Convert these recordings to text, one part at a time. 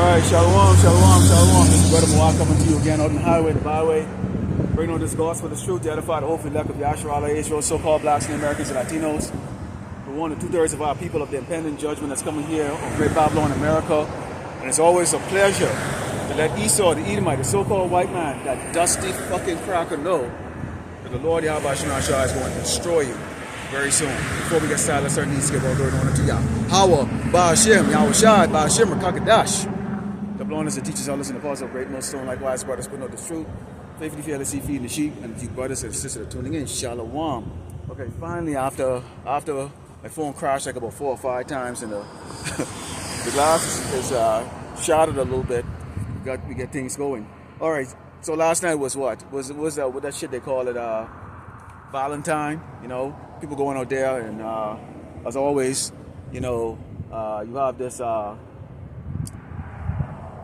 Alright, shalom, shalom, shalom. This is Brother Mawak coming to you again out on the highway, the byway. Bringing on this gospel, this truth to edify the hope and elect of Yahshua, Israel, so-called blacks and Americans and Latinos. For 1 to 2/3 of our people of the impending judgment that's coming here on Great Babylon, America. And it's always a pleasure to let Esau, the Edomite, the so-called white man, that dusty fucking cracker know that the Lord Yahweh Shemashah is going to destroy you very soon. Before we get started, let's certainly give all glory and honor to Yah. Hawa, Ba'ashem, Yahweh Shai, Ba'ashem, Rakakadash. The blonders and teachers, elders, and apostles of great millstone, likewise, brothers, putting out the truth. Faithfully, fearlessly feeding the sheep, and you brothers and sisters are tuning in. Shalom. Okay, finally, after my phone crashed like about 4 or 5 times, and the glass is shattered a little bit. We get things going. All right. So last night was what? Was what that shit they call it? Valentine. You know, people going out there, and as always, you know, you have this.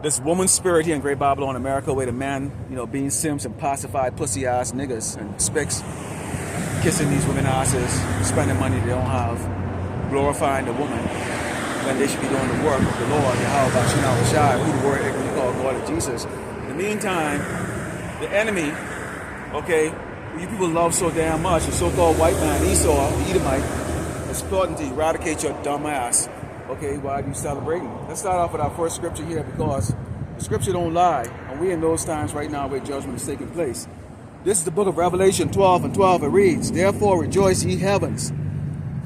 This woman spirit here in Great Babylon, America, where the man, you know, being simps and pacified pussy-ass niggas and spicks, kissing these women asses, spending money they don't have, glorifying the woman, when they should be doing the work of the Lord, Yahweh Shai, who the word we call God of Jesus. In the meantime, the enemy, okay, who you people love so damn much, the so-called white man, Esau, the Edomite, is plotting to eradicate your dumb ass. Okay, why are you celebrating? Let's start off with our first scripture here, because the scripture don't lie, and we're in those times right now where judgment is taking place. This is the book of Revelation 12:12. It reads, "Therefore rejoice, ye heavens,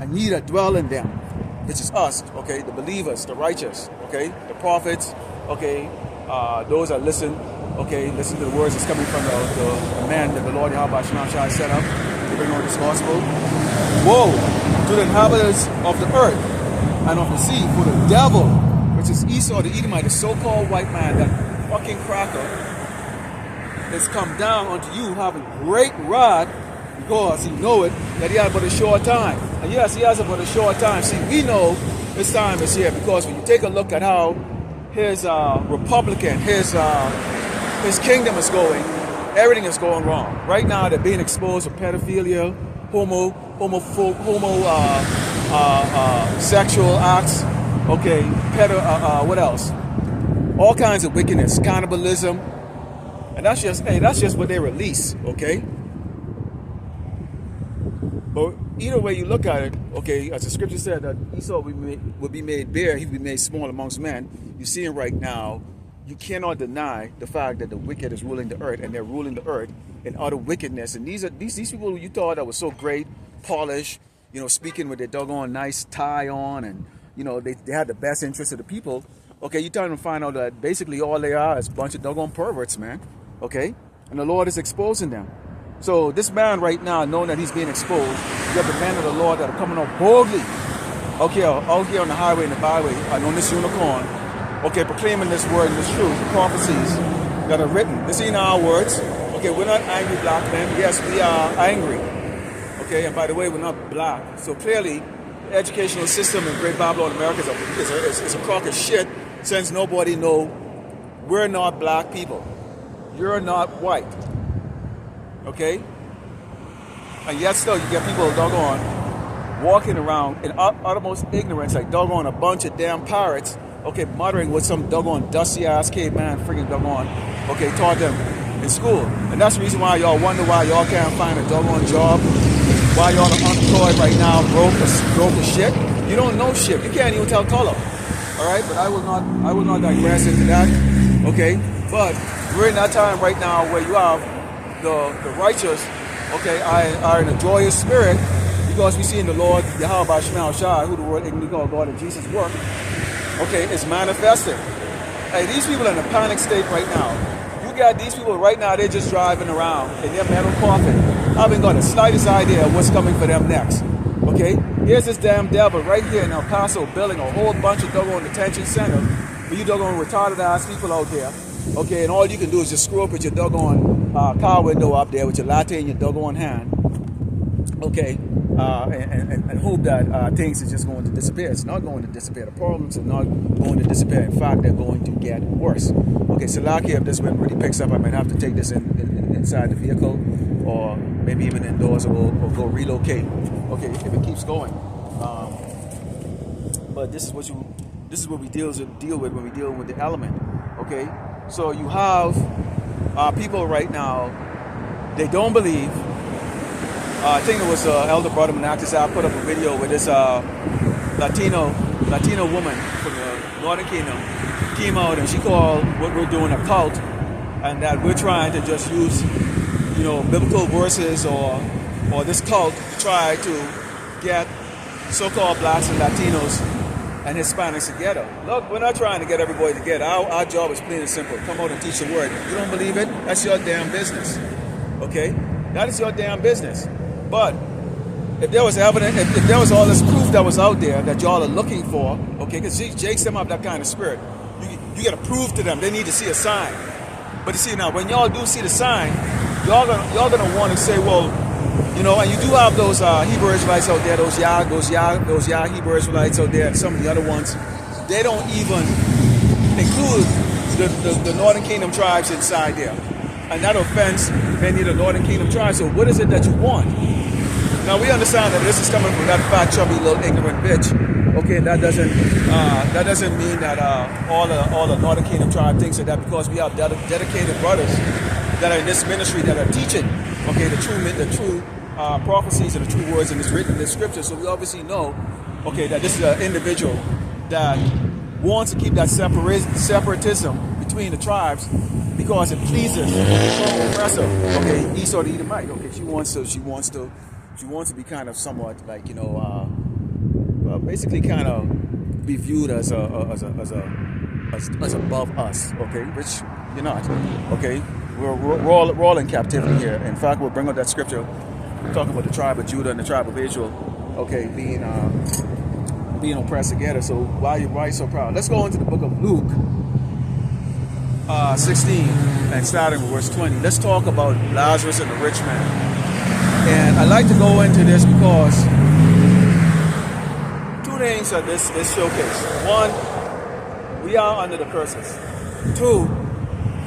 and ye that dwell in them," which is us, okay, the believers, the righteous, okay, the prophets, okay, those that listen, okay, listen to the words that's coming from the man that the Lord Yahweh Shai set up to bring on this gospel. Woe to the inhabitants of the earth and of the sea, for the devil, which is Esau the Edomite, the so-called white man, that fucking cracker, has come down unto you having great wrath, because he know it that he had but a short time. And yes, he has but a short time. See, we know his time is here, because when you take a look at how his Republican, his kingdom is going, everything is going wrong. Right now, they're being exposed for pedophilia, sexual acts, okay, what else? All kinds of wickedness, cannibalism, and that's just what they release, okay? But either way you look at it, okay, as the scripture said that Esau would be made bare, he would be made small amongst men. You see it right now. You cannot deny the fact that the wicked is ruling the earth, and they're ruling the earth in utter wickedness. And these people who you thought that was so great, polished, you know, speaking with their doggone nice tie on, and, you know, they had the best interest of the people. Okay, you trying to find out that basically all they are is a bunch of doggone perverts, man. Okay? And the Lord is exposing them. So this man right now, knowing that he's being exposed, you have the men of the Lord that are coming out boldly, okay, out here on the highway and the byway, and on this unicorn, okay, proclaiming this word and this truth, the prophecies that are written. This ain't our words. Okay, we're not angry black men. Yes, we are angry. Okay, and by the way, we're not black. So clearly, the educational system in Great Babylon, America is a crock of shit, since nobody know we're not black people. You're not white. Okay? And yet still, you get people doggone walking around in uttermost ignorance, like doggone a bunch of damn pirates, okay, muttering what some doggone dusty-ass caveman freaking doggone, okay, taught them in school. And that's the reason why y'all wonder why y'all can't find a doggone job, why y'all are unemployed right now, broke as shit. You don't know shit. You can't even tell color. All right, but I will not digress into that. Okay, but we're in that time right now where you have the righteous, okay, are in a joyous spirit, because we see in the Lord Yahweh Shai, who the word we call God of Jesus' work, okay, is manifested. Hey, these people are in a panic state right now. You got these people right now, they're just driving around in their metal coffin, haven't got the slightest idea of what's coming for them next. Okay? Here's this damn devil right here in El Paso building a whole bunch of doggone detention center for you doggone retarded ass people out there. Okay, and all you can do is just screw up with your doggone car window up there with your latte in your doggone hand. Okay, and hope that things are just going to disappear. It's not going to disappear. The problems are not going to disappear. In fact, they're going to get worse. Okay, so lucky if this wind really picks up, I might have to take this inside the vehicle, or maybe even indoors, or go relocate. Okay, if it keeps going. But this is what This is what we deal with when we deal with the element. Okay, so you have people right now, they don't believe. I think it was Elder Brother Manactus. I put up a video with this Latino woman from the Northern Kingdom came out and she called what we're doing a cult, and that we're trying to just use, you know, biblical verses or this cult to try to get so-called blacks and Latinos and Hispanics together. Look, we're not trying to get everybody together. Our job is plain and simple. Come out and teach the word. If you don't believe it, that's your damn business. Okay? That is your damn business. But if there was evidence, if there was all this proof that was out there that y'all are looking for, okay, because Jake's them up that kind of spirit, you got to prove to them. They need to see a sign. But you see now, when y'all do see the sign, y'all gonna want to say, well, you know, and you do have those Hebrew Israelites out there, those Yah Hebrew Israelites out there, and some of the other ones. They don't even include the Northern Kingdom tribes inside there, and that offends many of the Northern Kingdom tribes. So what is it that you want? Now we understand that this is coming from that fat, chubby, little ignorant bitch. Okay, that doesn't mean that all the Northern Kingdom tribe thinks that because we have dedicated brothers that are in this ministry that are teaching, okay, the true prophecies and the true words in this written in the scripture. So we obviously know, okay, that this is an individual that wants to keep that separatism between the tribes because it pleases the oppressor. Okay, Esau the Edomite. Okay, she wants to be kind of somewhat like, you know, basically kind of be viewed as above us. Okay, which you're not. Okay, we're all in captivity here. In fact, we'll bring up that scripture talking about the tribe of Judah and the tribe of Israel. Okay, being oppressed together. So why are you so proud? Let's go into the book of Luke 16 and starting with verse 20. Let's talk about Lazarus and the rich man. And I like to go into this because two things are this showcase. One, we are under the curses. Two,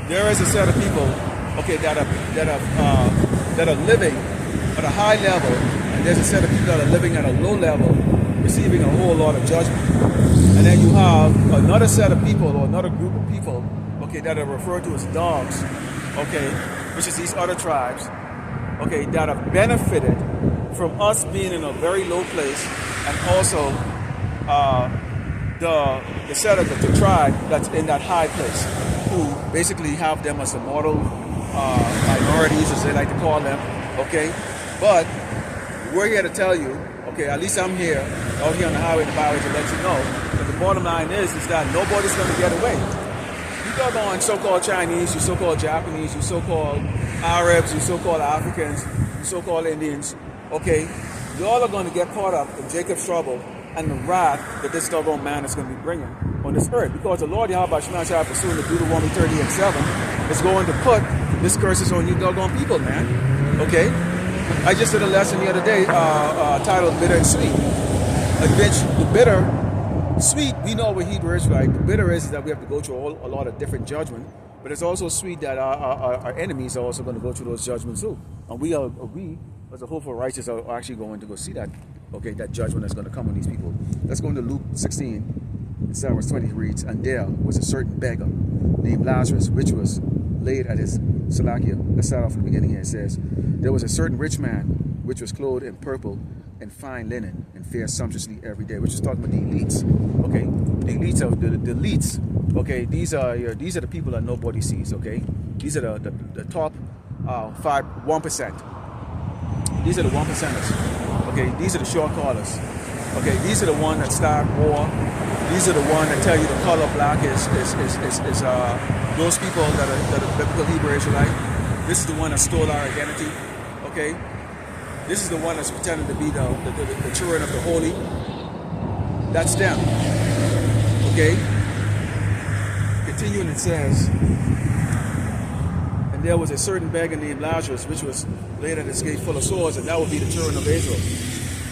there is a set of people, okay, that are living at a high level, and there's a set of people that are living at a low level, receiving a whole lot of judgment. And then you have another set of people or another group of people, okay, that are referred to as dogs, okay, which is these other tribes, okay, that have benefited from us being in a very low place, and also the set of the tribe that's in that high place, who basically have them as immortal minorities, as they like to call them, okay? But we're here to tell you, okay, at least I'm here, out here on the highway and the byway, to let you know that the bottom line is that nobody's going to get away. You go on so-called Chinese, you so-called Japanese, you so-called Arabs, you so-called Africans, you so-called Indians, okay? You all are going to get caught up in Jacob's trouble and the wrath that this doggone man is going to be bringing on this earth. Because the Lord Yahweh Shema Shah, pursuing the Deuteronomy 30:7, is going to put this curses on you doggone people, man. Okay? I just did a lesson the other day titled Bitter and Sweet. The bitter, sweet, we know what Hebrew is, right? The bitter is that we have to go through a lot of different judgment. But it's also sweet that our enemies are also going to go through those judgments too. And we, as a hopeful righteous, are actually going to go see that, okay, that judgment that's going to come on these people. Let's go into Luke 16, verse 20 reads, and there was a certain beggar named Lazarus, which was laid at his Salakia. Let's start off from the beginning here. It says, there was a certain rich man, which was clothed in purple and fine linen, and fared sumptuously every day, which is talking about the elites. Okay, the elites are the elites. Okay, these are the people that nobody sees. Okay, these are the top 1%. These are the 1%ers. Okay, these are the short callers. Okay, these are the ones that start war. These are the ones that tell you the color black is those people that are biblical Hebrew Israelite. This is the one that stole our identity. Okay, this is the one that's pretending to be the children of the holy. That's them. Okay. Continuing, it says, and there was a certain beggar named Lazarus, which was laid at his gate full of sores, and that would be the children of Israel.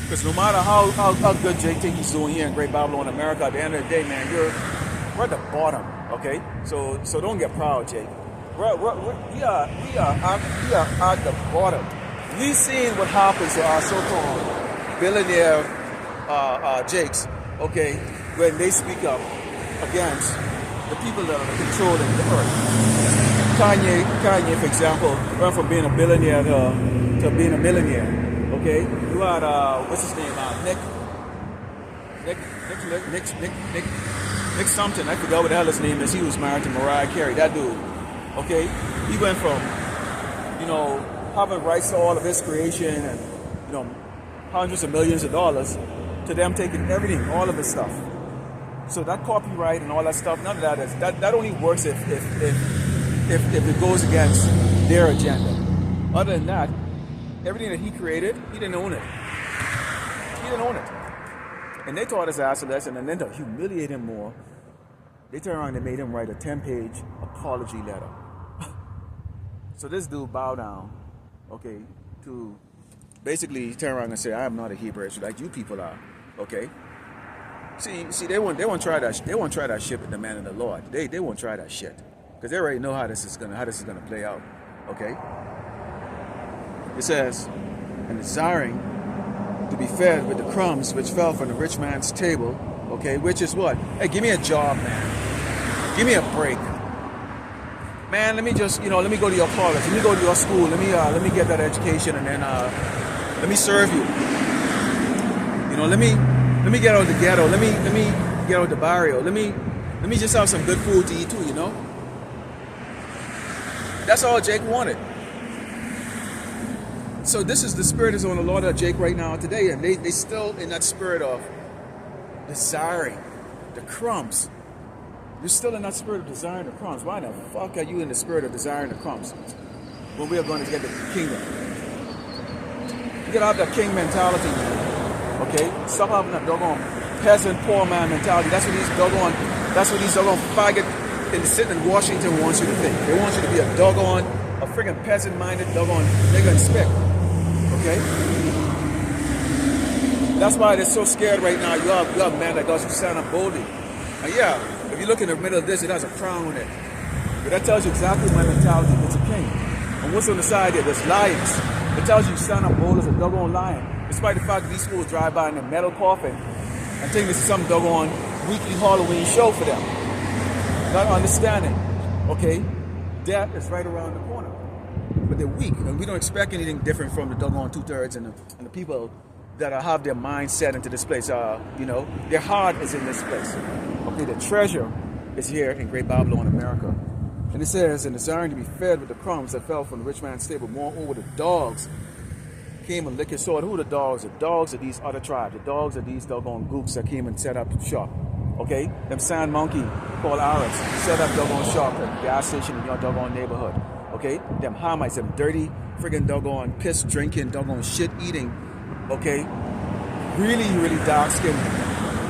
Because no matter how good Jake think he's doing here in Great Babylon, America, at the end of the day, man, we're at the bottom. Okay, so don't get proud, Jake. We are at the bottom. We've seen what happens to our so-called billionaire Jakes. Okay, when they speak up. against the people that are controlling the earth. Kanye, for example, went from being a billionaire to being a millionaire. Okay, you had what's his name? Nick something. I forgot what the hell his name is. He was married to Mariah Carey. That dude. Okay, he went from having rights to all of his creation and hundreds of millions of dollars to them taking everything, all of his stuff. So that copyright and all that stuff, none of that only works if it goes against their agenda. Other than that, everything that he created, he didn't own it. He didn't own it. And they taught his ass a lesson, and then to humiliate him more, they turned around and made him write a 10-page apology letter. So this dude bowed down, okay, to basically turn around and say, I am not a Hebrew Israelite, like you people are, okay? See, they won't try that. They won't try that shit with the man and the Lord. They won't try that shit because they already know how this is gonna play out. Okay. It says, and desiring to be fed with the crumbs which fell from the rich man's table. Okay, which is what? Hey, give me a job, man. Give me a break, man. Let me just let me go to your college. Let me go to your school. Let me get that education and then let me serve you. Let me get out of the ghetto. Let me get out of the barrio. Let me just have some good food to eat too, That's all Jake wanted. So this is the spirit is on the Lord of Jake right now today, and they still in that spirit of desiring the crumbs. You're still in that spirit of desiring the crumbs. Why the fuck are you in the spirit of desiring the crumbs when we are going to get the kingdom? You gotta have that king mentality, man. Okay? Stop having that doggone peasant, poor man mentality. That's what these doggone faggot sitting in Washington wants you to think. They want you to be a doggone, a friggin' peasant-minded doggone nigga and spick. Okay? That's why they're so scared right now. You have man like us who stand up boldly. And yeah, if you look in the middle of this, it has a crown on it. But that tells you exactly my mentality. It's a king. And what's on the side there? There's lions. It tells you stand up bold as a doggone lion. Despite the fact that these fools drive by in a metal coffin and think this is some doggone weekly Halloween show for them. Not understanding, okay? Death is right around the corner. But they're weak, and we don't expect anything different from the doggone 2/3 and the people that have their mind set into this place. Their heart is in this place. Okay, the treasure is here in Great Babylon, America. And it says, and desiring to be fed with the crumbs that fell from the rich man's table, moreover the dogs came and licked his sword. Who are the dogs? The dogs of these other tribes. The dogs of these doggone gooks that came and set up shop. Okay? Them sand monkey called Arabs set up doggone shop at the gas station in your doggone neighborhood. Okay? Them Hamites, them dirty friggin' doggone piss drinking, doggone shit eating. Okay? Really, really dark skinned.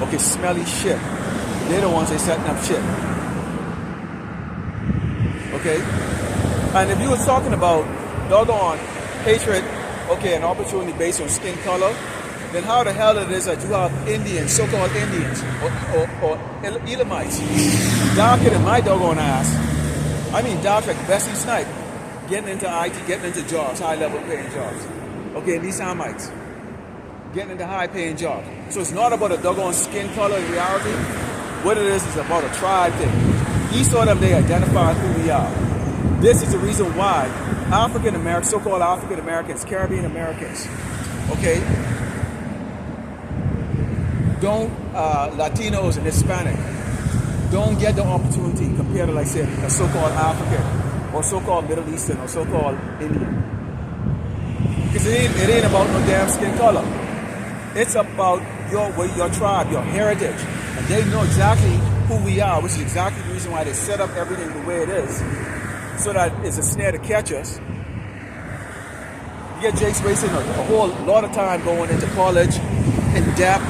Okay, smelly shit. They're the ones they setting up shit. Okay? And if you was talking about doggone hatred, okay, an opportunity based on skin color, then how the hell it is that you have Indians, so-called Indians, or Elamites, darker than my doggone ass, I mean dark like Bessie Snipe, getting into IT, getting into jobs, high-level paying jobs. Okay, and these Hamites, getting into high-paying jobs. So it's not about a doggone skin color in reality. What it is about a tribe thing. Each of them, they identify who we are. This is the reason why African Americans, so-called African Americans, Caribbean Americans, okay, Latinos and Hispanic don't get the opportunity compared to, like I said, a so-called African or so-called Middle Eastern or so-called Indian. Because it ain't about no damn skin color. It's about your tribe, your heritage. And they know exactly who we are, which is exactly the reason why they set up everything the way it is, so that it's a snare to catch us. You get Jake's wasting a whole lot of time going into college, in depth,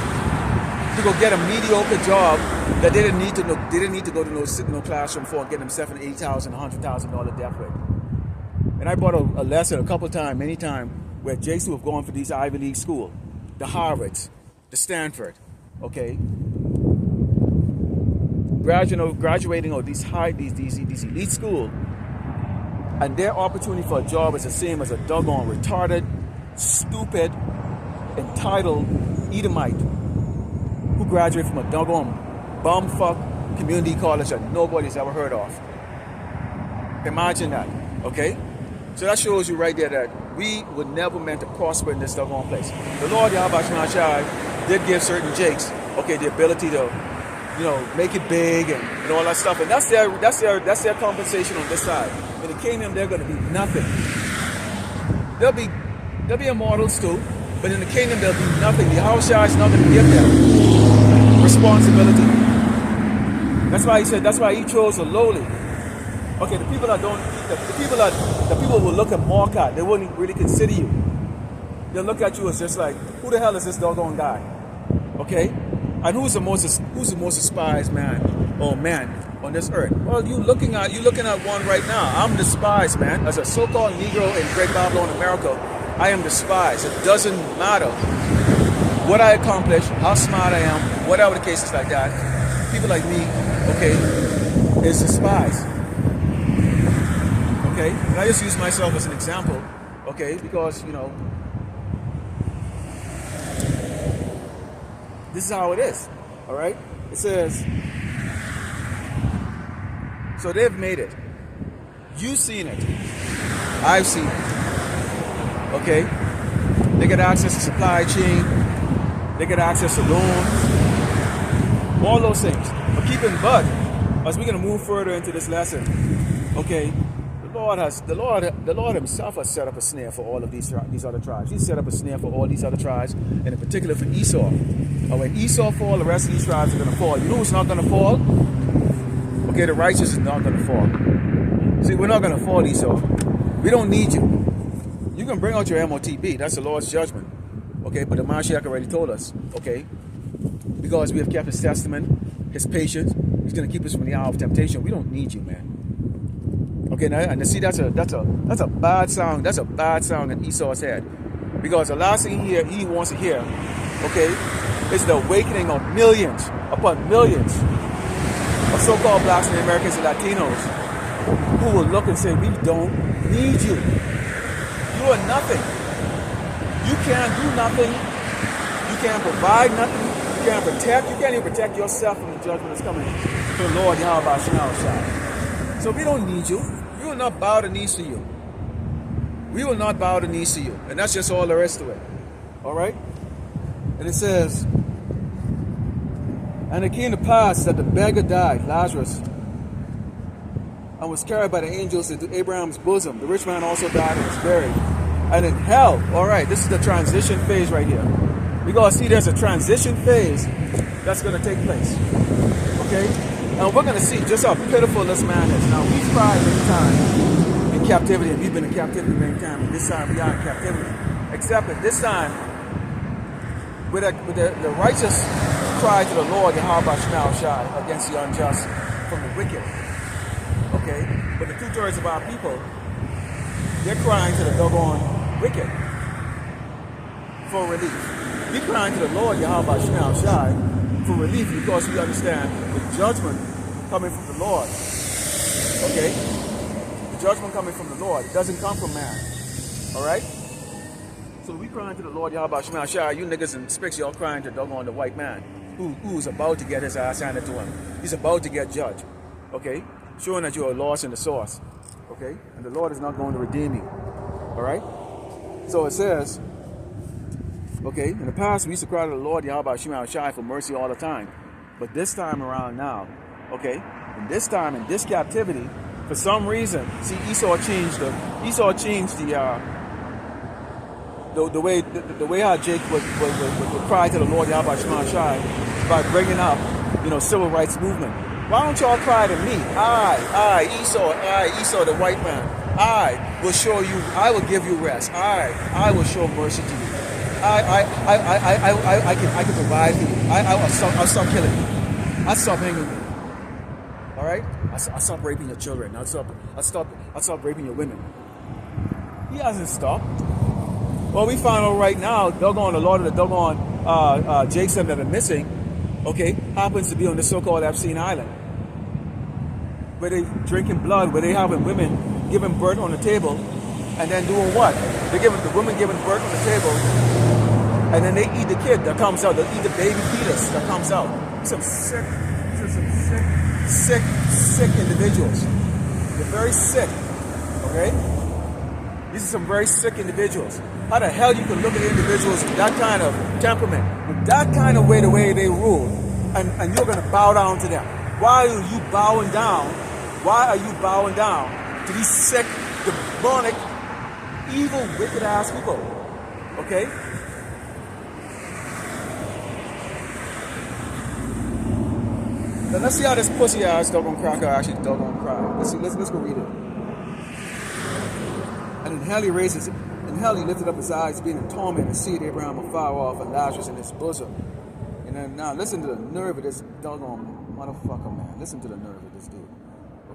to go get a mediocre job that they didn't need to go to sit in no classroom for and get themselves an $80,000, $100,000 debt rate. And I brought a lesson a couple times, many times, where Jakes who have gone for these Ivy League school, the Harvards, the Stanford, okay, graduating of these elite schools, and their opportunity for a job is the same as a doggone retarded, stupid, entitled Edomite who graduated from a doggone bumfuck community college that nobody's ever heard of. Imagine that, okay? So that shows you right there that we were never meant to prosper in this doggone place. The Lord Yahweh Shai did give certain jakes, okay, the ability to, you know, make it big and all that stuff. And that's their compensation on this side. In the kingdom, they're going to be nothing. They'll be immortals too, but in the kingdom, there'll be nothing. The Yahweh Shai is not going to give them responsibility. That's why he said, that's why he chose the lowly. Okay, the people will look at mock at, they wouldn't really consider you. They'll look at you as just like, who the hell is this doggone guy? Okay? And who's the most despised man or man on this earth? Well, you're looking at one right now. I'm despised, man. As a so-called Negro in Great Babylon, America, I am despised. It doesn't matter what I accomplish, how smart I am, whatever the case is like that. People like me, okay, is despised. Okay, and I just use myself as an example, okay, because, you know, this is how it is, all right? It says, so they've made it. You've seen it. I've seen it, okay? They get access to supply chain. They get access to loans. All those things. But keep in mind, as we're going to move further into this lesson, okay, the Lord himself has set up a snare for all of these other tribes. He set up a snare for all these other tribes, and in particular for Esau. And when Esau falls, the rest of these tribes are going to fall. You know who's not going to fall? Okay, the righteous is not going to fall. See, we're not going to fall, Esau. We don't need you. You can bring out your MOTB. That's the Lord's judgment. Okay, but the Mashiach already told us. Okay, because we have kept his testament, his patience. He's going to keep us from the hour of temptation. We don't need you, man. Okay, now, and see, that's a bad sound. That's a bad sound in Esau's head, because the last thing he wants to hear, okay, is the awakening of millions upon millions of so-called blacks and Americans and Latinos who will look and say, "We don't need you. You are nothing. You can't do nothing. You can't provide nothing. You can't protect. You can't even protect yourself from the judgment that's coming from the Lord Yahweh Shai. So we don't need you. We will not bow the knees to you. We will not bow the knees to you. And that's just all there is to it. All right? And it says, and it came to pass that the beggar died, Lazarus, and was carried by the angels into Abraham's bosom. The rich man also died and was buried. And in hell, all right, this is the transition phase right here. We're going to see there's a transition phase that's going to take place. Okay? And we're going to see just how pitiful this man is. Now, we've cried many times in captivity, and we've been in captivity many times, and this time we are in captivity. Except that this time, with the righteous cry to the Lord, Yahweh Shai, against the unjust from the wicked. Okay? But the 2/3 of our people, they're crying to the doggone wicked for relief. We're crying to the Lord, Yahweh Shai, for relief, because we understand the judgment coming from the Lord. Okay? The judgment coming from the Lord. It doesn't come from man. Alright? So we crying to the Lord, Yahweh Shai. You niggas and spicks, y'all crying to doggone the white man who's about to get his ass handed to him. He's about to get judged. Okay? Showing that you are lost in the source. Okay? And the Lord is not going to redeem you. Alright? So it says, okay, in the past we used to cry to the Lord Yahweh Shai for mercy all the time. But this time around now, okay, and this time in this captivity, for some reason, see, Esau changed the way how Jake would cry to the Lord Yahweh Shai by bringing up, civil rights movement. Why don't y'all cry to me? Esau, the white man. I will show you. I will give you rest. I will show mercy to you. I can provide for you. I'll stop killing you. I'll stop hanging with you. All right? I'll stop raping your children. I'll stop raping your women. He hasn't stopped. Well, we found out right now, doggone, a lot of the doggone Jakes that are missing, okay, happens to be on the so-called Epstein Island, where they drinking blood, where they having women giving birth on the table, and then doing what? The women giving birth on the table, and then they eat the kid that comes out. They eat the baby fetus that comes out. Some sick sick individuals. They're very sick, okay? These are some very sick individuals. How the hell you can look at individuals with that kind of temperament, with that kind of way, the way they rule, and you're going to bow down to them? Why are you bowing down? Why are you bowing down to these sick, demonic, evil, wicked-ass people? Okay? Now let's see how this pussy-ass doggone cracker actually doggone cry. Let's go read it. And in hell he raises it. In hell he lifted up his eyes, being in torment, and seeth Abraham afar off, and Lazarus in his bosom. And then now listen to the nerve of this doggone motherfucker, man. Listen to the nerve of this dude.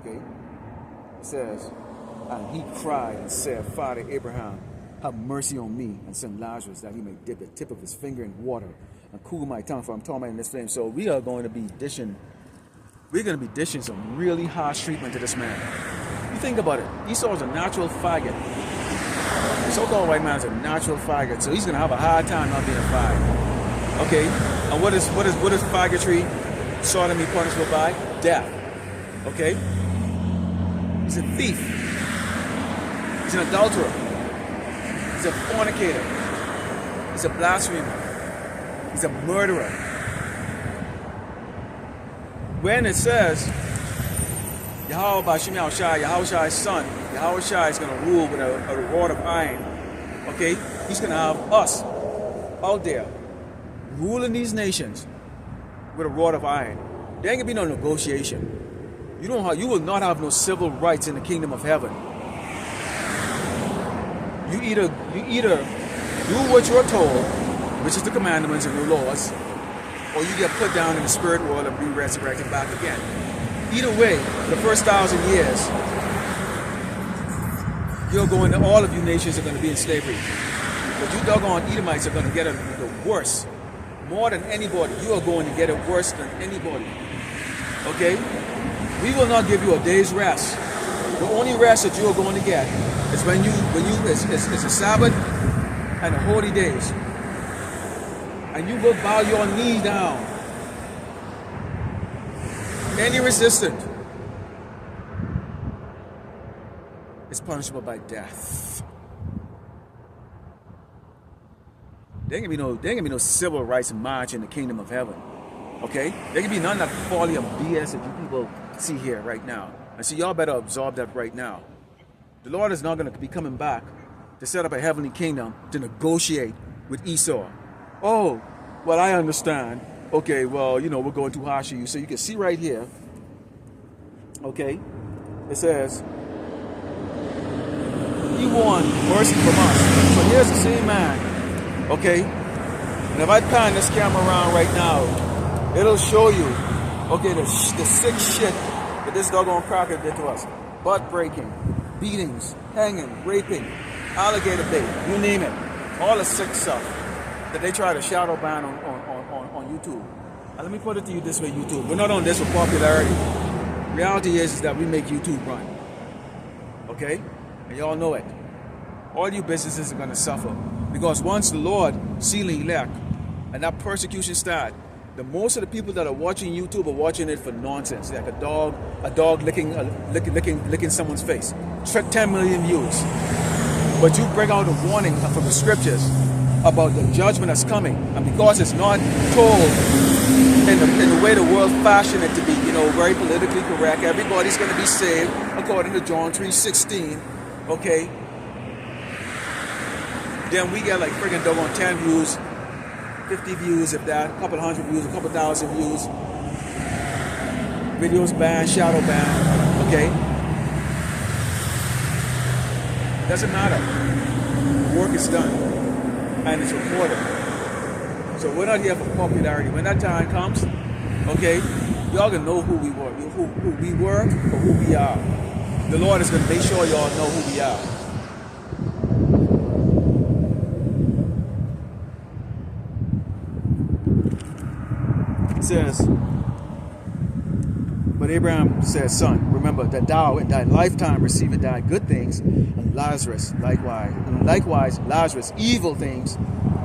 Okay? It says, and he cried and said, Father Abraham, have mercy on me, and send Lazarus that he may dip the tip of his finger in water and cool my tongue, for I'm tormented in this flame. So we are going to be dishing some really harsh treatment to this man. You think about it. Esau is a natural faggot. The so-called white man is a natural faggot, so he's going to have a hard time not being a faggot. Okay? And what is faggotry, sodomy punishable by? Death. Okay? He's a thief. He's an adulterer. He's a fornicator. He's a blasphemer. He's a murderer. When it says Yahweh's son, Yahweh is going to rule with a rod of iron, okay? He's going to have us out there ruling these nations with a rod of iron. There ain't going to be no negotiation. You will not have no civil rights in the kingdom of heaven. You either do what you're told, which is the commandments and the laws, or you get put down in the spirit world and be resurrected back again. Either way, the first 1,000 years, all of you nations are going to be in slavery. But you doggone Edomites are going to get it the worst. More than anybody, you are going to get it worse than anybody. Okay? We will not give you a day's rest. The only rest that you are going to get is when it's a Sabbath and the holy days. And you will bow your knee down. Any resistance is punishable by death. There ain't gonna be no civil rights march in the kingdom of heaven. Okay? There can be none of that folly of BS that you people see here right now. And so y'all better absorb that right now. The Lord is not going to be coming back to set up a heavenly kingdom to negotiate with Esau. Oh, well, I understand. Okay, well, we're going too harsh on you. So you can see right here, okay, it says, he won mercy from us. So here's the same man, okay? And if I pan this camera around right now, it'll show you, okay, the sick shit that this doggone cracker did to us. Butt breaking, beatings, hanging, raping, alligator bait, you name it. All the sick stuff that they try to shadow ban on YouTube. And let me put it to you this way, YouTube. We're not on this for popularity. Reality is that we make YouTube run. Okay? And y'all know it. All you businesses are going to suffer. Because once the Lord seal the elect and that persecution start, the most of the people that are watching YouTube are watching it for nonsense. Like a dog licking someone's face. 10 million views. But you bring out a warning from the scriptures about the judgment that's coming, and because it's not told in the way the world fashioned it to be, very politically correct, everybody's going to be saved according to John 3:16, okay? Then we get like friggin' doggone 10 views, 50 views, if that, a couple hundred views, a couple thousand views, videos banned, shadow banned, okay? Doesn't matter. The work is done. And it's recorded. So we're not here for popularity. When that time comes, okay, y'all gonna know who we were, who we were, or who we are. The Lord is gonna make sure y'all know who we are. It says, but Abraham says, son, remember that thou in thy lifetime receivest thy good things, and Lazarus likewise. And likewise, Lazarus evil things,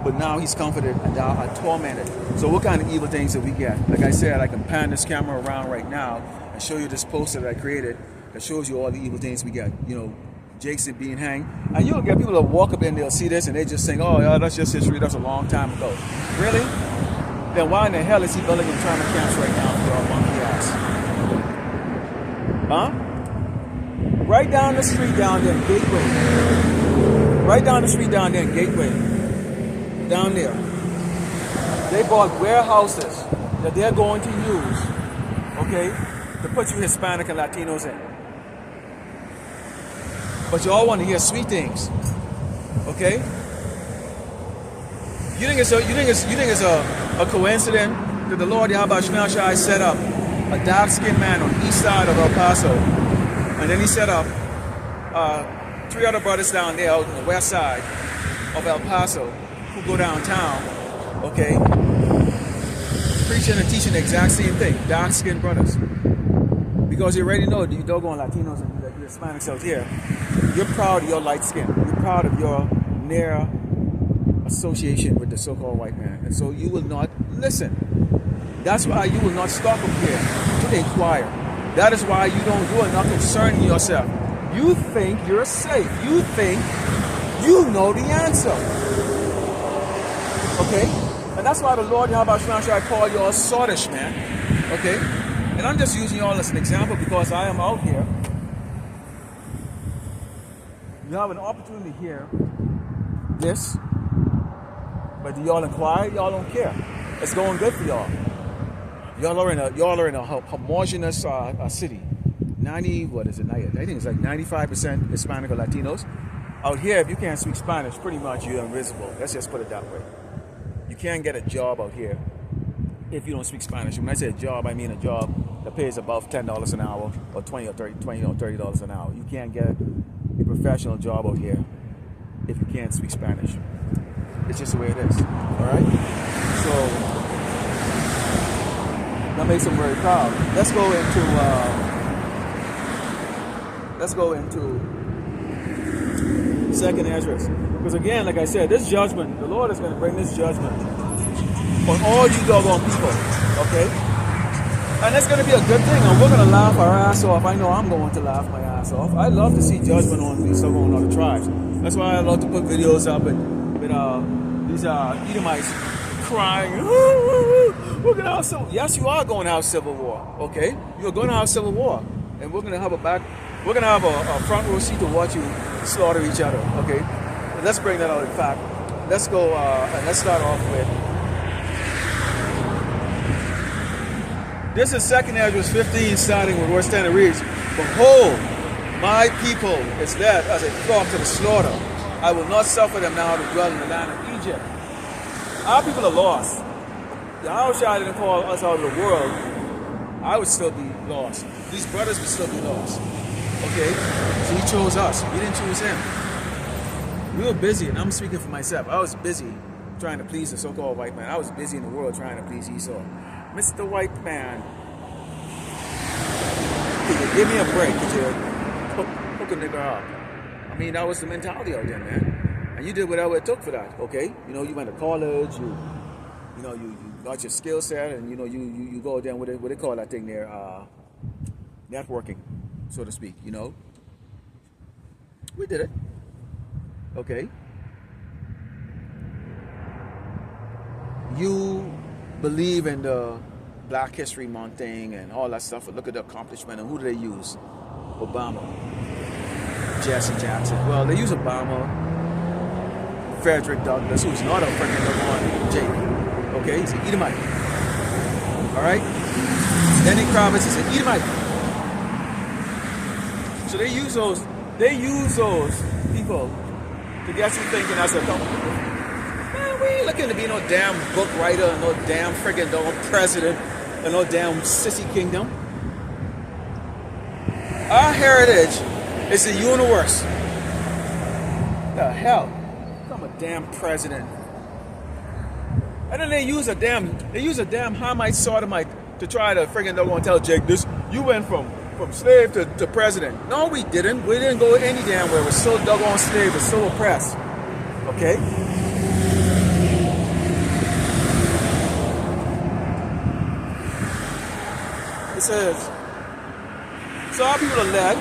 but now he's comforted and thou art tormented. So what kind of evil things did we get? Like I said, I can pan this camera around right now and show you this poster that I created that shows you all the evil things we got. You know, Jason being hanged. And you'll get people that walk up and they'll see this and they just think, oh, yeah, that's just history. That's a long time ago. Really? Then why in the hell is he building internment camps right now for our monkey ass? Huh? Right down the street down there in Gateway. Right down the street down there in Gateway. Down there. They bought warehouses that they're going to use, okay, to put you Hispanic and Latinos in. But you all want to hear sweet things, okay? You think it's a coincidence that the Lord Yahweh Shai set up a dark-skinned man on the east side of El Paso, and then he set up 3 other brothers down there out on the west side of El Paso who go downtown, okay, preaching and teaching the exact same thing, dark-skinned brothers. Because you already know you doggone Latinos and the Hispanics out here, you're proud of your light skin. You're proud of your near association with the so-called white man. And so you will not listen. That's why you will not stop up here to inquire. That is why you don't do enough concerning yourself. You think you're safe. You think you know the answer. Okay? And that's why the Lord Yahweh Shai call you all sortish, man. Okay? And I'm just using y'all as an example because I am out here. You have an opportunity to hear this, but do y'all inquire? Y'all don't care. It's going good for y'all. Y'all are in a homogenous city. 90, what is it? I think it's like 95% Hispanic or Latinos. Out here, if you can't speak Spanish, pretty much you're invisible. Let's just put it that way. You can't get a job out here if you don't speak Spanish. When I say a job, I mean a job that pays above $10 an hour or $20 or $30 an hour. You can't get a professional job out here if you can't speak Spanish. It's just the way it is. All right. So that makes them very proud. Let's go into second address. Because again, like I said, this judgment, the Lord is going to bring this judgment on all you doggone people. Okay. And it's going to be a good thing, and we're going to laugh our ass off. I know I'm going to laugh my ass off. I love to see judgment on these so-called other tribes. That's why I love to put videos up with these Edomites crying. We're going to have civil. Yes, you are going to have civil war. Okay, you're going to have civil war, and we're going to have a front row seat to watch you slaughter each other. Okay, but let's bring that out. In fact, let's go and let's start off with. This is 2nd Ezra 15, starting with verse 10. It reads, "Behold, my people is led as a flock to the slaughter. I will not suffer them now to dwell in the land of Egypt." Our people are lost. Yahushua didn't call us out of the world. I would still be lost. These brothers would still be lost. Okay? So he chose us. We didn't choose him. We were busy, and I'm speaking for myself. I was busy trying to please the so-called white man. I was busy in the world trying to please Esau. Mr. White Man, could you give me a break? Could you hook a nigga up? I mean, that was the mentality out there, man. And you did whatever it took for that, okay? You know, you went to college, you got your skill set, and you go down, what they call that thing there, networking, so to speak, you know? We did it, okay? You believe in the Black History Month thing and all that stuff, but look at the accomplishment, and who do they use? Obama, Jesse Jackson. Well, they use Obama, Frederick Douglass, who's not a freaking one, Jake. Okay, he's an Edomite. All right? Lenny Kravitz is an Edomite. So they use those people to get you thinking as a couple. Man, we ain't looking to be no damn book writer, and no damn friggin' president, and no damn sissy kingdom. Our heritage is the universe. The hell? I'm a damn president. And then they use a damn Hamite sodomite to try to friggin' doggone tell Jake this. You went from slave to president. No, we didn't. We didn't go any damn where. We're still doggone slave. We're still oppressed. Okay? It says, Some people are led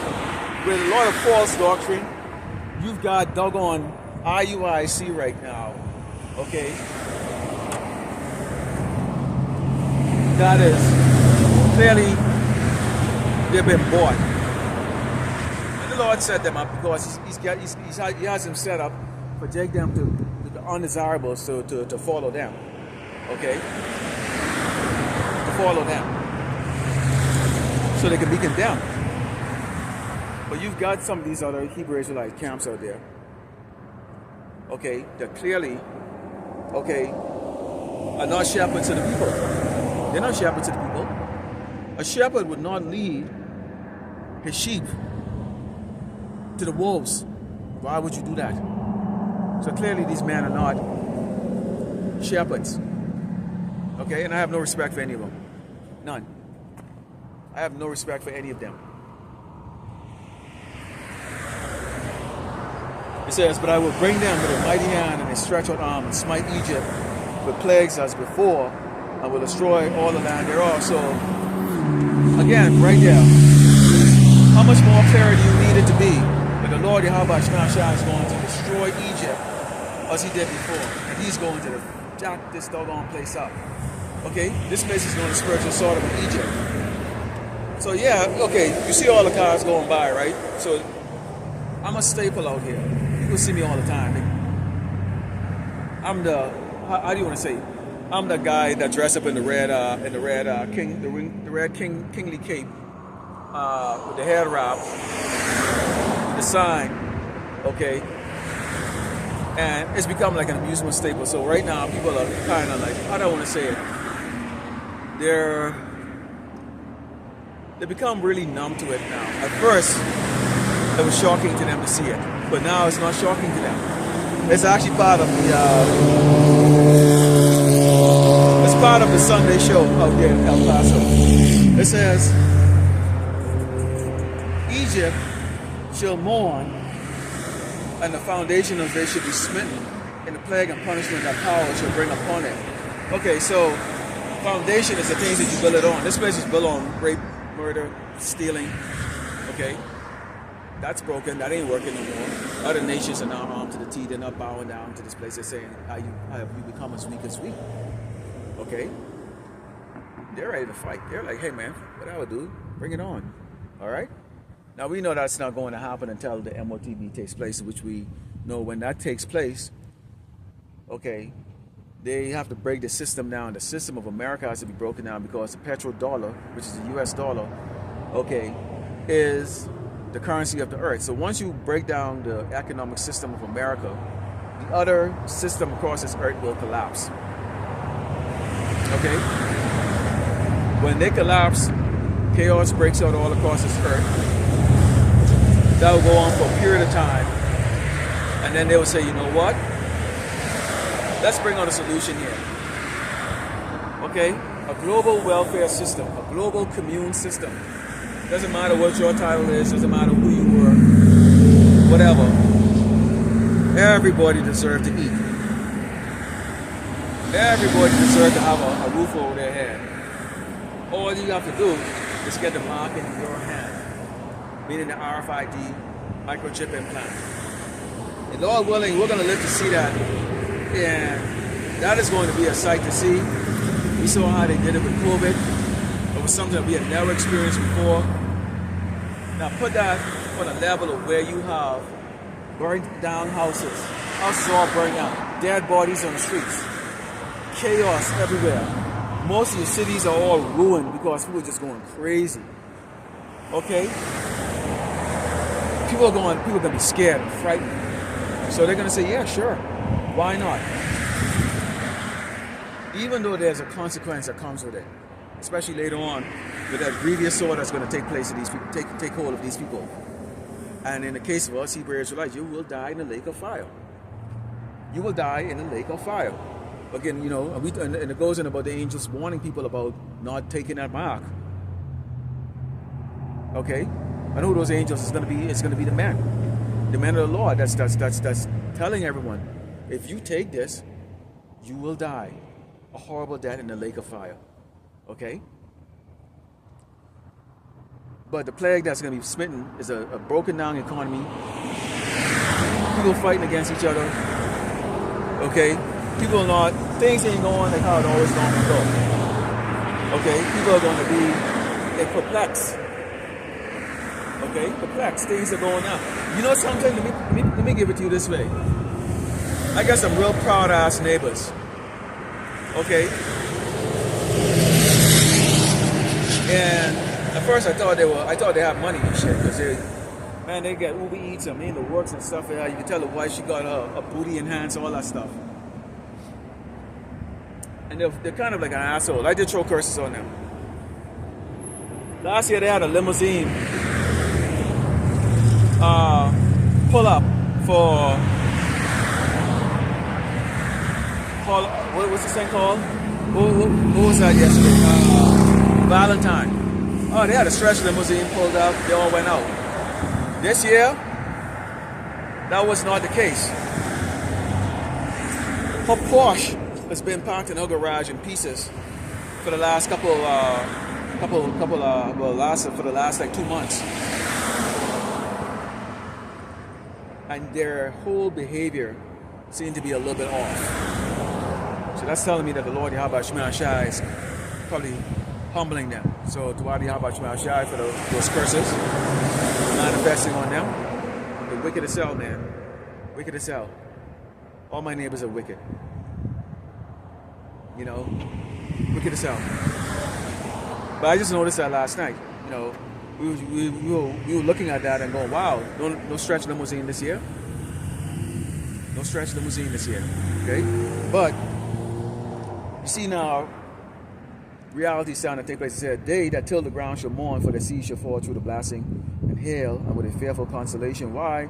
with a lot of false doctrine. You've got doggone IUIC right now, okay? That is clearly they've been bought. And the Lord set them up because he has them set up for take them to the undesirables to follow them, okay? To follow them, so they can be condemned. But you've got some of these other Hebrew Israelite camps out there, okay, that clearly, okay, are not shepherds to the people. They're not shepherds to the people. A shepherd would not lead his sheep to the wolves. Why would you do that? So clearly these men are not shepherds. Okay, and I have no respect for any of them. None. I have no respect for any of them. It says, but I will bring them with a mighty hand and a stretched out arm and smite Egypt with plagues as before, and will destroy all the land thereof. So, again, right there, how much more clear do you need it to be? But the Lord Yahweh is going to destroy Egypt as he did before. And he's going to jack this doggone place up. Okay? This place is going to spiritual Sodom and Egypt. So yeah, okay, you see all the cars going by, right? So I'm a staple out here. People see me all the time. I'm the, how do you want to say? I'm the guy that dressed up in the red kingly cape, with the head wrap, with the sign, okay? And it's become like an amusement staple. So right now, people are kind of like, I don't want to say it. They become really numb to it now. At first, it was shocking to them to see it, but now it's not shocking to them. It's actually part of the Sunday show out here in El Paso. It says, Egypt shall mourn, and the foundation of it should be smitten, and the plague and punishment that power shall bring upon it. Okay, so foundation is the things that you build it on. This place is built on rape, murder, stealing. Okay, that's broken. That ain't working no more. Other nations are now armed to the teeth. They're not bowing down to this place. They're saying, how have you become as weak as we? Okay, they're ready to fight. They're like, hey man, whatever, dude, bring it on. All right. Now we know that's not going to happen until the MOTB takes place, which we know when that takes place. Okay, they have to break the system down. The system of America has to be broken down because the petrodollar, which is the US dollar, okay, is the currency of the earth. So once you break down the economic system of America, the other system across this earth will collapse. Okay? When they collapse, chaos breaks out all across this earth. That will go on for a period of time. And then they will say, you know what? Let's bring on a solution here. Okay? A global welfare system, a global commune system. Doesn't matter what your title is, doesn't matter who you were, whatever. Everybody deserves to eat. Everybody deserves to have a roof over their head. All you have to do is get the mark in your hand, meaning the RFID microchip implant. And Lord willing, we're going to live to see that. And that is going to be a sight to see. We saw how they did it with COVID. It was something that we had never experienced before. Now put that on a level of where you have burned down houses. Houses all burned down. Dead bodies on the streets. Chaos everywhere. Most of the cities are all ruined because people are just going crazy. Okay? People are going to be scared and frightened. So they're going to say, yeah, sure. Why not? Even though there's a consequence that comes with it, especially later on with that grievous sword that's going to take place of these people, take hold of these people. And in the case of us Hebrew Israelites, you will die in the lake of fire. You will die in the lake of fire. Again, you know, and it goes in about the angels warning people about not taking that mark. Okay, I know who those angels is going to be. It's going to be the men of the Lord. That's telling everyone, if you take this, you will die a horrible death in the lake of fire. Okay. But the plague that's going to be smitten is a broken down economy. People fighting against each other. Okay? People are not, things ain't going like how it always normally go. Okay? People are going to be perplexed. Okay? Perplexed. Things are going on. You know something? Let me give it to you this way. I got some real proud ass neighbors. Okay? And at first I thought they had money and shit, because they get Uber Eats and in the works and stuff. You can tell the wife, she got a booty enhanced, all that stuff. And they're kind of like an asshole. I did throw curses on them. Last year they had a limousine pull up for what's this thing called? What was that yesterday? Valentine. Oh, they had a stretch limousine pulled up. They all went out. This year, that was not the case. Her Porsche has been parked in her garage in pieces for the last for the last like 2 months. And their whole behavior seemed to be a little bit off. So that's telling me that the Lord Yahweh Shema Shai is probably humbling them. So to Yahweh Shema Shai for those curses manifesting on them. The wicked as hell, man. Wicked as hell. All my neighbors are wicked. You know, wicked as hell. But I just noticed that last night. You know, we were looking at that and going, wow, no stretch limousine this year. No stretch limousine this year. Okay? But you see now, reality sound that take place. It said, they that till the ground shall mourn, for the sea shall fall through the blasting and hail, and with a fearful consolation. Why?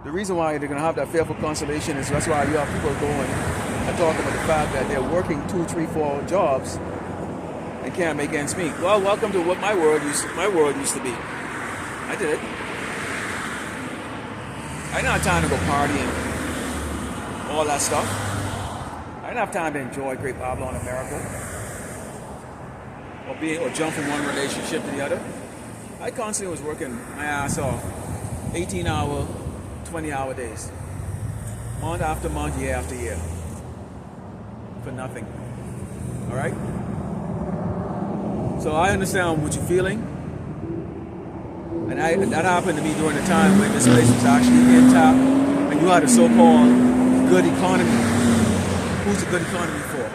The reason why they're going to have that fearful consolation is that's why you have people going and talking about the fact that they're working 2, 3, 4 jobs and can't make ends meet. Well, welcome to what my world used to be. I did it. I didn't have time to go party and all that stuff. I didn't have time to enjoy Great Babylon America. Or jump from one relationship to the other. I constantly was working my ass off. 18-hour, 20-hour days. Month after month, year after year. For nothing. Alright? So I understand what you're feeling. And that happened to me during the time when this place was actually intact and you had a so-called good economy. Who's a good economy for?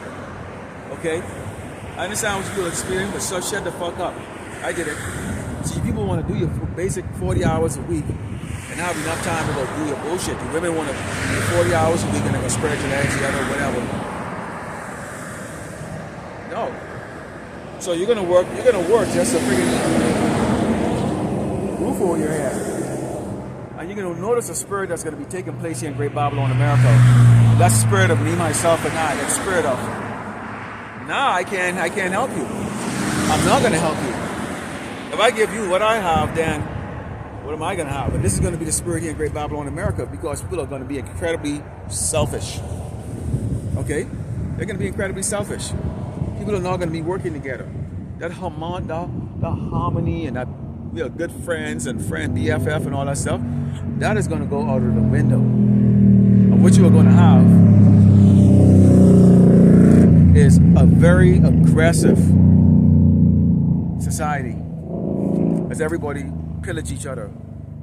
Okay? I understand what you feel experiencing, but so shut the fuck up. I did it. See, people want to do your basic 40 hours a week and have enough time to go do your bullshit. The women want to do 40 hours a week and they're going to spread your legs together or whatever. No. So you're going to work just to freaking roof over your head. And you're going to notice a spirit that's going to be taking place here in Great Babylon, America. That's the spirit of me, myself, and I. That spirit of, nah, I can't help you. I'm not going to help you. If I give you what I have, then what am I going to have? But this is going to be the spirit here in Great Babylon, America, because people are going to be incredibly selfish. Okay? They're going to be incredibly selfish. People are not going to be working together. That harmony and that we are good friends and friend BFF and all that stuff, that is going to go out of the window. And what you are going to have is a very aggressive society as everybody pillage each other,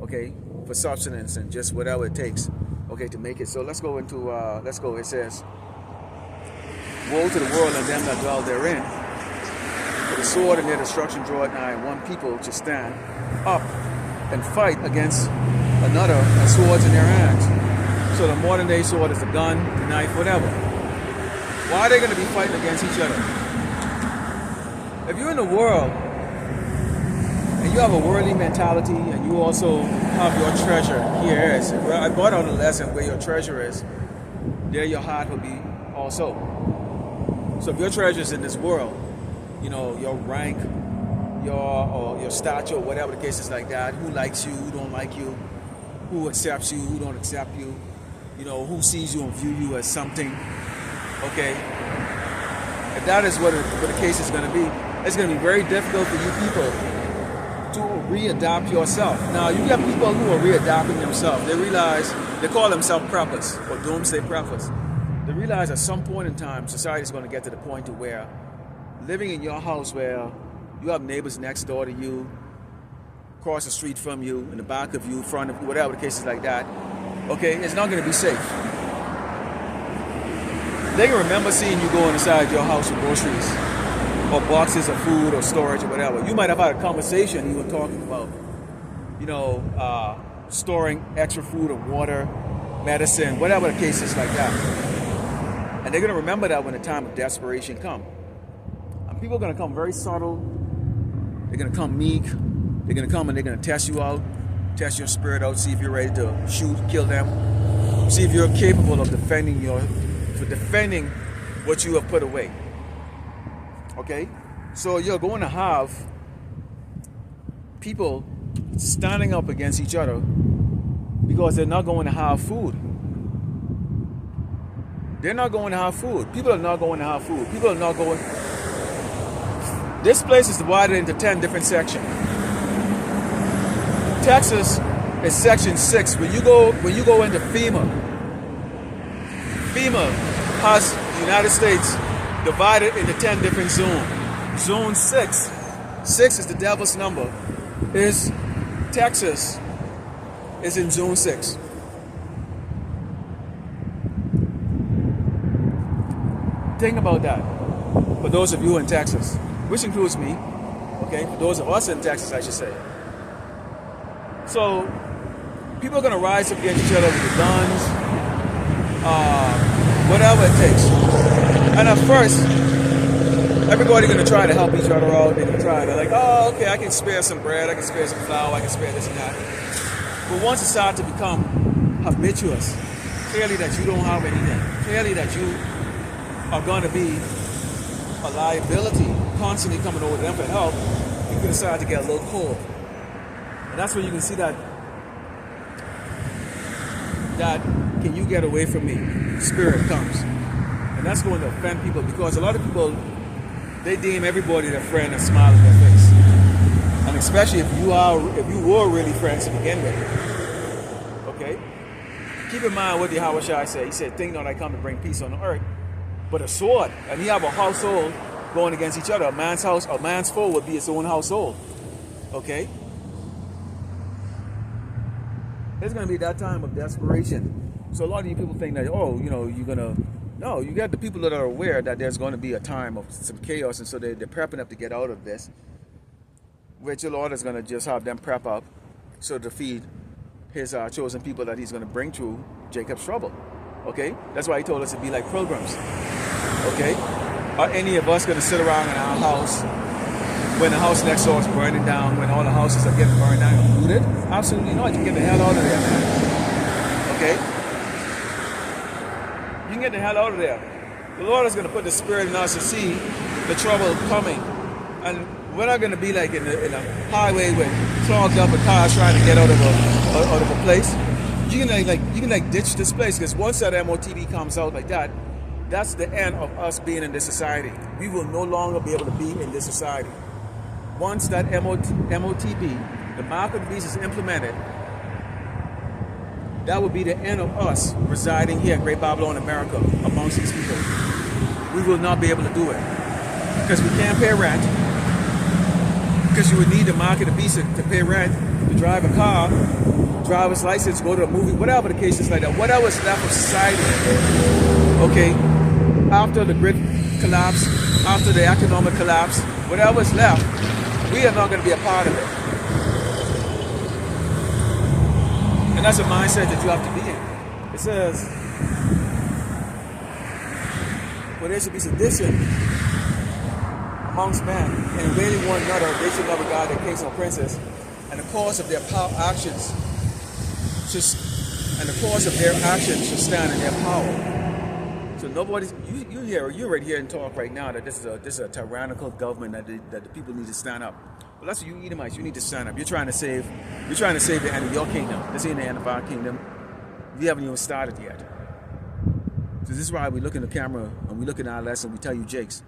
okay, for subsistence and just whatever it takes, okay, to make it. So let's go. It says, woe to the world and them that dwell therein. For the sword and their destruction draw it nigh, and one people to stand up and fight against another, and swords in their hands. So the modern day sword is the gun, the knife, whatever. Why are they going to be fighting against each other? If you're in the world and you have a worldly mentality and you also have your treasure, here is. Well, I brought out a lesson where your treasure is, there your heart will be also. So if your treasure is in this world, you know, your rank, your stature, whatever the case is like that, who likes you, who don't like you, who accepts you, who don't accept you, you know, who sees you and view you as something, okay? If that is what the case is going to be, it's going to be very difficult for you people to readapt yourself. Now, you got people who are readapting themselves. They realize, they call themselves preppers or doomsday preppers. They realize at some point in time, society is going to get to the point to where living in your house where you have neighbors next door to you, across the street from you, in the back of you, front of you, whatever the case is like that, okay, it's not going to be safe. They can remember seeing you going inside your house with groceries or boxes of food or storage or whatever. You might have had a conversation even talking about, you know, storing extra food or water, medicine, whatever the case is like that. And they're going to remember that when the time of desperation comes. And people are going to come very subtle. They're going to come meek. They're going to come and they're going to test you out, test your spirit out, see if you're ready to shoot, kill them, see if you're capable of defending what you have put away. Okay? So you're going to have people standing up against each other because they're not going to have food. They're not going to have food. People are not going to have food. People are not going. This place is divided into 10 different sections. Texas is section 6. When you go into FEMA has the United States divided into 10 different zones. Zone 6 is the devil's number. Is Texas is in zone 6. Think about that. For those of you in Texas, which includes me, okay, for those of us in Texas, I should say. So, people are going to rise up against each other with the guns, whatever it takes. And at first, everybody's going to try to help each other out. They're going to try to like, oh, okay, I can spare some bread, I can spare some flour, I can spare this and that. But once it starts to become habituous, clearly that you don't have anything, clearly that you are going to be a liability, constantly coming over to them for help, you can decide to get a little cold. And that's when you can see that can you get away from me? Spirit comes. And that's going to offend people because a lot of people, they deem everybody their friend and smile in their face. And especially if you were really friends to begin with. Okay? Keep in mind what the Hawashai said. He said, think not I come to bring peace on the earth, but a sword. And you have a household going against each other. A man's house, a man's foe would be his own household. Okay? It's going to be that time of desperation. So a lot of you people think that, oh, you know, you're going to... No, you got the people that are aware that there's going to be a time of some chaos, and so they're prepping up to get out of this. Which the Lord is going to just have them prep up so to feed his chosen people that he's going to bring through Jacob's trouble. Okay? That's why he told us to be like pilgrims. Okay? Are any of us going to sit around in our house when the house next door is burning down, when all the houses are getting burned down and looted? Absolutely not. You get the hell out of there, man. Okay? You can get the hell out of there. The Lord is going to put the Spirit in us to see the trouble coming. And we're not going to be like in a highway with clogged up with cars trying to get out of a place. You can ditch this place, because once that MOTB comes out like that, that's the end of us being in this society. We will no longer be able to be in this society. Once that MOTB, the mark of the beast, is implemented, that would be the end of us residing here in Great Babylon, America, amongst these people. We will not be able to do it because we can't pay rent. Because you would need the mark of the beast to pay rent, to drive a car, driver's license, go to a movie, whatever the case is like that. Whatever is left of society, okay, after the grid collapse, after the economic collapse, whatever is left, we are not going to be a part of it. And that's a mindset that you have to be in. It says, well, there should be sedition amongst men, and invading one another, they should love a God, their kings and princes, and the cause of their actions should stand in their power. So nobody's you're right here and talk right now that this is a tyrannical government that the people need to stand up. Well, that's what you Edomites, you need to stand up. You're trying to save the end of your kingdom. This ain't the end of our kingdom. We haven't even started yet. So this is why we look in the camera and we look in our lesson, we tell you, Jakes,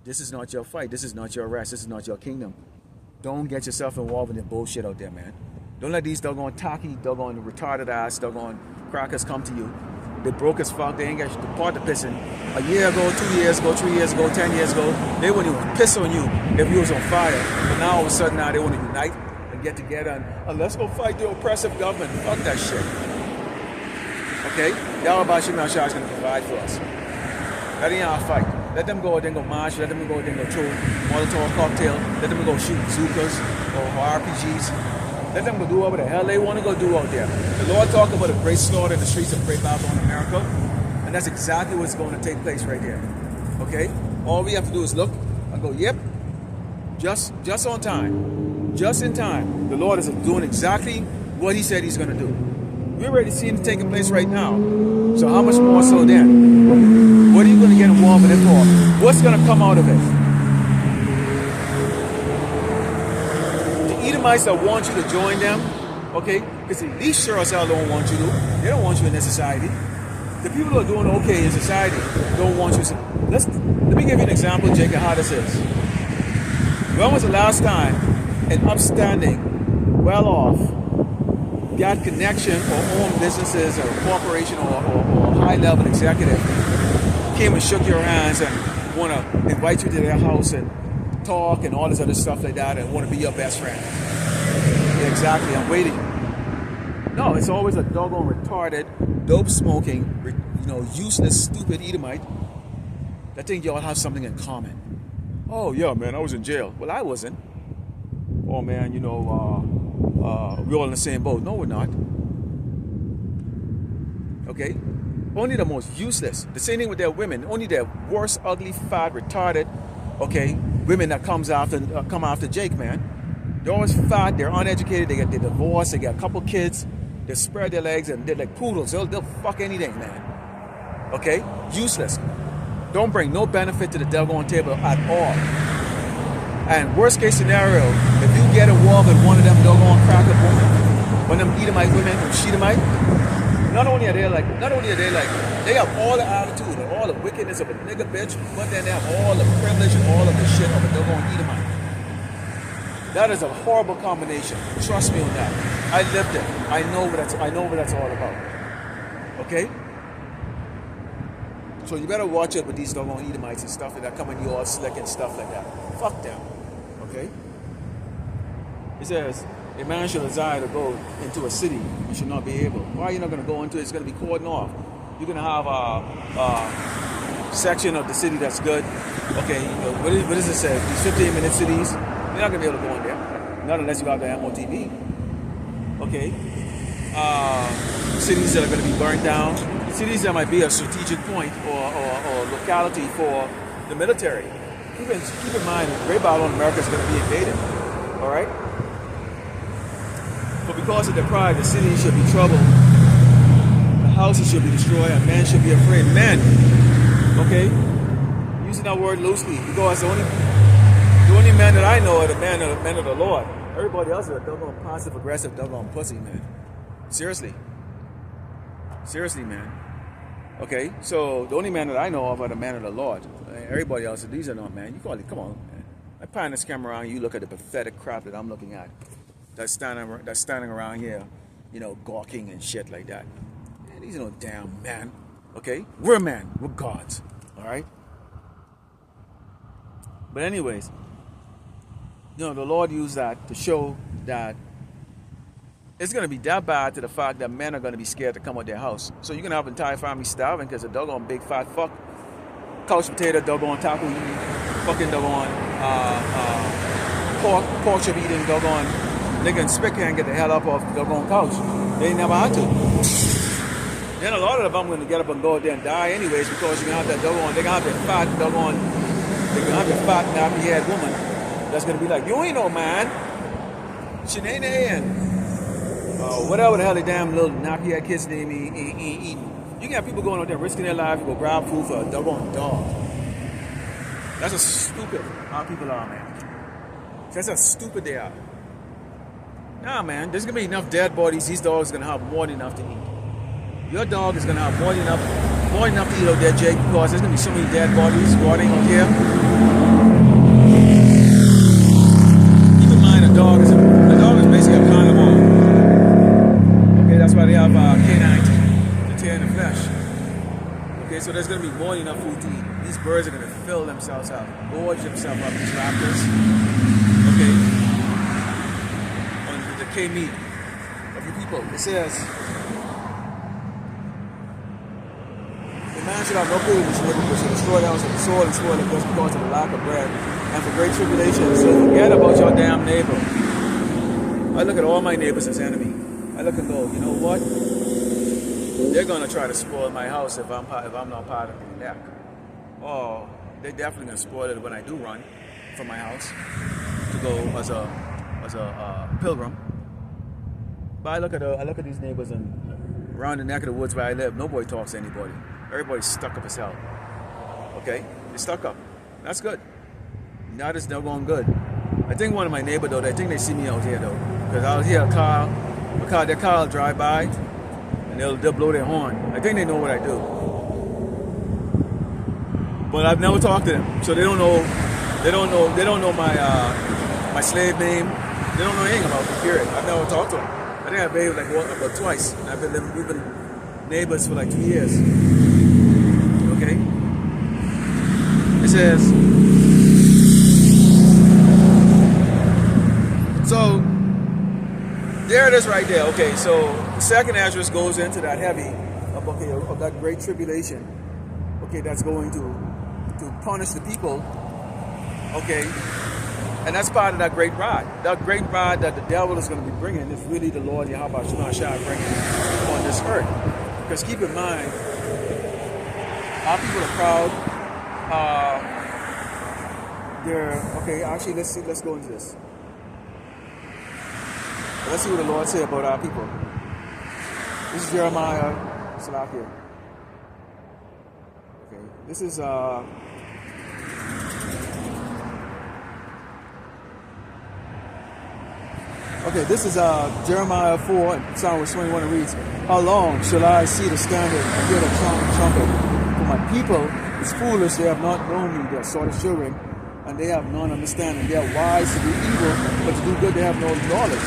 this is not your fight, this is not your rest, this is not your kingdom. Don't get yourself involved in the bullshit out there, man. Don't let these doggone tacky, doggone retarded ass, doggone crackers come to you. They broke as fuck. They ain't got the part to piss in. A year ago, 2 years ago, 3 years ago, 10 years ago, they wouldn't even piss on you if you was on fire. But now all of a sudden now they want to unite and get together and let's go fight the oppressive government. Fuck that shit. Okay? Y'all about Shimon Shah is going to provide for us. That ain't our fight. Let them go, then go march. Let them go, then go throw Molotov cocktail. Let them go shoot bazookas or RPGs. Let them go do whatever the hell they want to go do out there. The Lord talked about a great slaughter in the streets of Great Babylon, America. And that's exactly what's going to take place right here. Okay? All we have to do is look and go, yep, just on time. Just in time. The Lord is doing exactly what he said he's going to do. We're already seeing it taking place right now. So how much more so then? What are you going to get involved in it for? What's going to come out of it? Edomites that want you to join them, okay? Because at least sure as hell don't want you to. They don't want you in their society. The people who are doing okay in society don't want you. Let me give you an example, Jacob, how this is. When was the last time an upstanding, well-off, got connection or owned businesses or a corporation or a high-level executive came and shook your hands and want to invite you to their house and talk and all this other stuff like that and want to be your best friend? Yeah, exactly. I'm waiting. No, it's always a doggone retarded, dope-smoking, useless, stupid Edomite that think y'all have something in common. Oh, yeah, man, I was in jail. Well, I wasn't. Oh, man, we're all in the same boat. No, we're not. Okay? Only the most useless. The same thing with their women. Only their worst, ugly, fat, retarded, okay, women that come after Jake, man. They're always fat, they're uneducated, they get divorced, they got a couple kids, they spread their legs and they're like poodles. They'll fuck anything, man. Okay? Useless. Don't bring no benefit to the doggone table at all. And worst case scenario, if you get involved with one of them doggone cracker women, one of them Edomite women from Shedamite, not only are they like, they have all the attitude and all the wickedness of a nigga bitch, but then they have all the privilege and all of the shit of a doggone Edomite. That is a horrible combination. Trust me on that. I lived it. I know what that's all about. Okay? So you better watch it with these doggone Edomites and stuff like that coming you all slick and stuff like that. Fuck them. Okay? It says, a man should desire to go into a city and should not be able. Why are you not going to go into it? It's going to be cordoned off. You're going to have a section of the city that's good. Okay, what does it say? These 15-minute cities, you're not going to be able to go in there. Not unless you have the MOTV. Okay? Cities that are going to be burnt down. Cities that might be a strategic point or locality for the military. Keep in mind, Great Babylon, America is going to be invaded. All right? But because of their pride, the city should be troubled. The houses should be destroyed, and men should be afraid. Men, okay? Using that word loosely, because the only men that I know are the men of the Lord. Everybody else is a doggone passive aggressive doggone pussy, man. Seriously, man. Okay, so the only man that I know of are the men of the Lord. Everybody else, these are not men. You call it, come on, man. I pan this camera around, you look at the pathetic crap that I'm looking at. That's standing around here, gawking and shit like that. Man, these are no damn men. Okay, we're men. We're gods. All right. But anyways, the Lord used that to show that it's going to be that bad to the fact that men are going to be scared to come out their house. So you're going to have entire family starving because a doggone big fat fuck, couch potato, doggone taco eating, fucking doggone pork chop eating, doggone nigga and spit can't get the hell up off the doggone couch. They never had to. Then a lot of them are going to get up and go out there and die anyways because you're going to have that doggone, they're going to have that fat doggone, they're going to have that fat nappy-head woman that's going to be like, you ain't no man. Shanae and whatever the hell the damn little nappy-head kids name ain't eating. You can have people going out there risking their lives to go grab food for a doggone dog. That's how stupid our people are, man. That's how stupid they are. Nah, man, there's going to be enough dead bodies. These dogs are going to have more than enough to eat. Your dog is going to have more than enough to eat out there, Jake, because there's going to be so many dead bodies rotting out here. Keep in mind, So there's going to be more than enough food to eat. These birds are going to fill themselves up, gorge themselves up, these raptors, okay, on the decay meat of you people. It says, the man should have no food in his neighbor, but should destroy the house of the soil and spoil it just because of the lack of bread and for great tribulation. So forget about your damn neighbor. I look at all my neighbors as enemy. I look and go, you know what? They're gonna try to spoil my house if I'm not part of the deck. Oh, they're definitely gonna spoil it when I do run from my house to go as a pilgrim. But I look at these neighbors and around the neck of the woods where I live, nobody talks to anybody. Everybody's stuck up as hell. Okay, they're stuck up. That's good. Now it's not going good. I think one of my neighbors though, I think they see me out here though, because I'll hear their car will drive by. And they'll blow their horn. I think they know what I do. But I've never talked to them. So they don't know my slave name. They don't know anything about me, period. I've never talked to them. I think I've been like about twice. And we've been neighbors for like 2 years. Okay? It says, so there it is right there. Okay, so the second address goes into that heavy of that great tribulation. Okay, that's going to punish the people. Okay, and that's part of that great rod. That great rod that the devil is going to be bringing is really the Lord Yahweh Shemashah bringing on this earth. Because keep in mind, our people are proud. Okay. Actually, let's go into this. Let's see what the Lord said about our people. This is Jeremiah, Salakia. Okay, this is Jeremiah 4, Psalm 21. It reads, "How long shall I see the standard and hear the trumpet? For my people is foolish; they have not known me. They are sort of children, and they have none understanding. They are wise to do evil, but to do good they have no knowledge."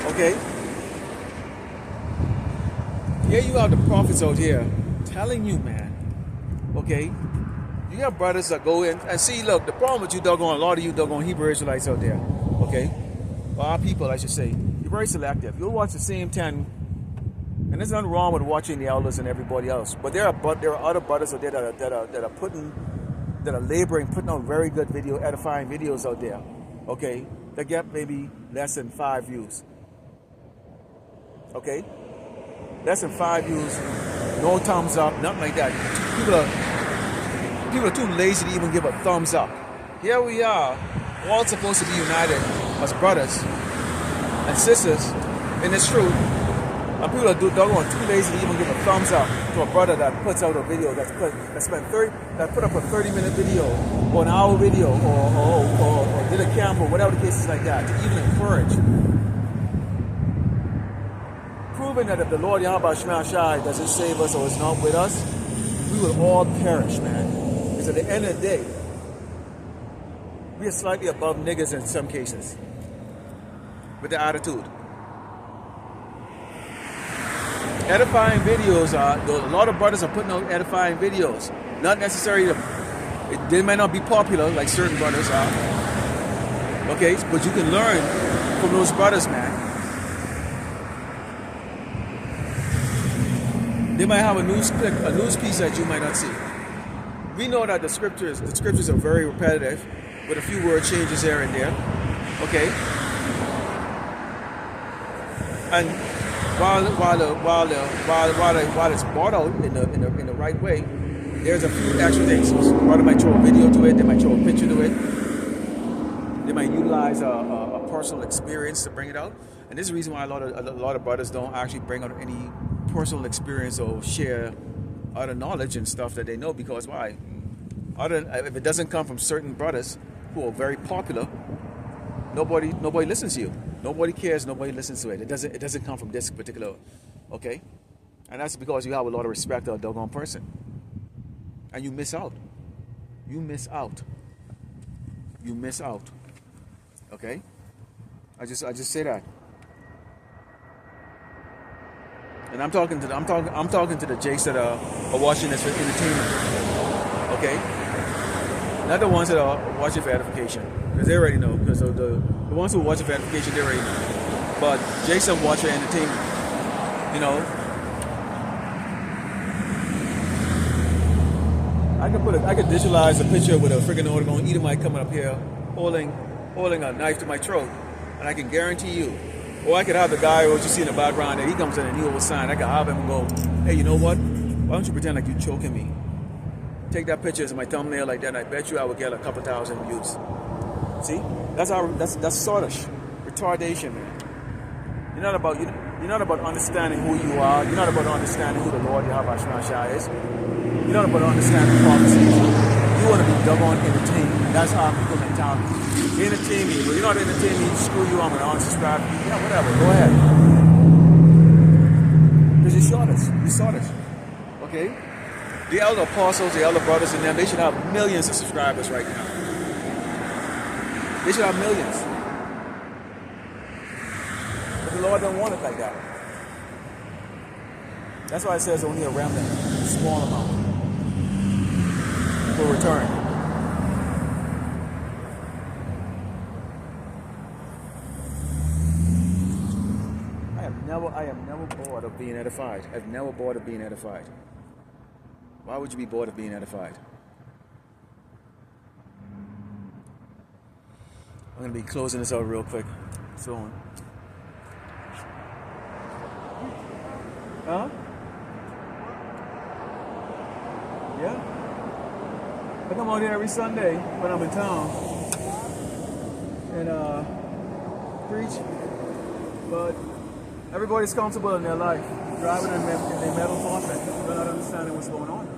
Okay? Here you have the prophets out here telling you, man. Okay? You have brothers that go in and see, look, the problem with you doggone, a lot of you doggone Hebrew Israelites out there, okay? Or our people, I should say, you're very selective. You'll watch the same 10, and there's nothing wrong with watching the elders and everybody else. But there are other brothers out there that are laboring, putting out very good edifying videos out there, okay? That get maybe less than 5 views. Okay? Less than 5 views, no thumbs up, nothing like that. People are too lazy to even give a thumbs up. Here we are, all supposed to be united as brothers and sisters in this truth. And people are too lazy to even give a thumbs up to a brother that puts out a video that put up a 30-minute video or an hour video or did a camp or whatever the case is like that, to even encourage. Proving that if the Lord Yahweh Shemashah doesn't save us or is not with us, we will all perish, man. Because at the end of the day, we are slightly above niggas in some cases with the attitude. Edifying videos a lot of brothers are putting out edifying videos. Not necessarily, they might not be popular like certain brothers are. Okay, but you can learn from those brothers, man. They might have a news piece that you might not see. We know that the scriptures are very repetitive, with a few word changes here and there. Okay, and while it's brought out in the right way, there's a few extra things. Brother might throw a video to it, they might throw a picture to it, they might utilize a personal experience to bring it out. And this is the reason why a lot of brothers don't actually bring out any personal experience or share other knowledge and stuff that they know, because why? If it doesn't come from certain brothers who are very popular, nobody listens to you. Nobody cares. Nobody listens to it. It doesn't come from this particular, okay? And that's because you have a lot of respect for a doggone person, and you miss out. You miss out. You miss out. Okay? I just say that. And I'm talking to the jakes that are watching this for entertainment. Okay? Not the ones that are watching for edification. Because they already know. Because the ones who are watching for edification, they already know. But jakes that watch for entertainment. You know, I could visualize a picture with a freaking Oregon Edomite coming up here holding a knife to my throat, and I can guarantee you. Or I could have the guy what you see in the background there, he comes in and he will sign. I could have him and go, hey, you know what? Why don't you pretend like you're choking me? Take that picture as my thumbnail like that, and I bet you I would get a couple thousand views. See? That's sottish. Retardation, man. You're not about understanding who you are. You're not about understanding who the Lord Yahweh Shah is. You're not about understanding prophecies. You want to be doggone entertained. That's our people mentality. Entertain me. Well, you're not entertaining me. Screw you. I'm going to unsubscribe. Yeah, whatever. Go ahead. Because you're shortest. You're shortest. Okay? The elder apostles, the elder brothers and them, they should have millions of subscribers right now. They should have millions. But the Lord don't want it like that. That's why it says only a remnant, a small amount, will return. I am never bored of being edified. I've never bored of being edified. Why would you be bored of being edified? I'm going to be closing this out real quick. Soon. Huh? Yeah. I come out here every Sunday when I'm in town and preach. But everybody's comfortable in their life, driving in their metal Fortnite. They're not understanding what's going on.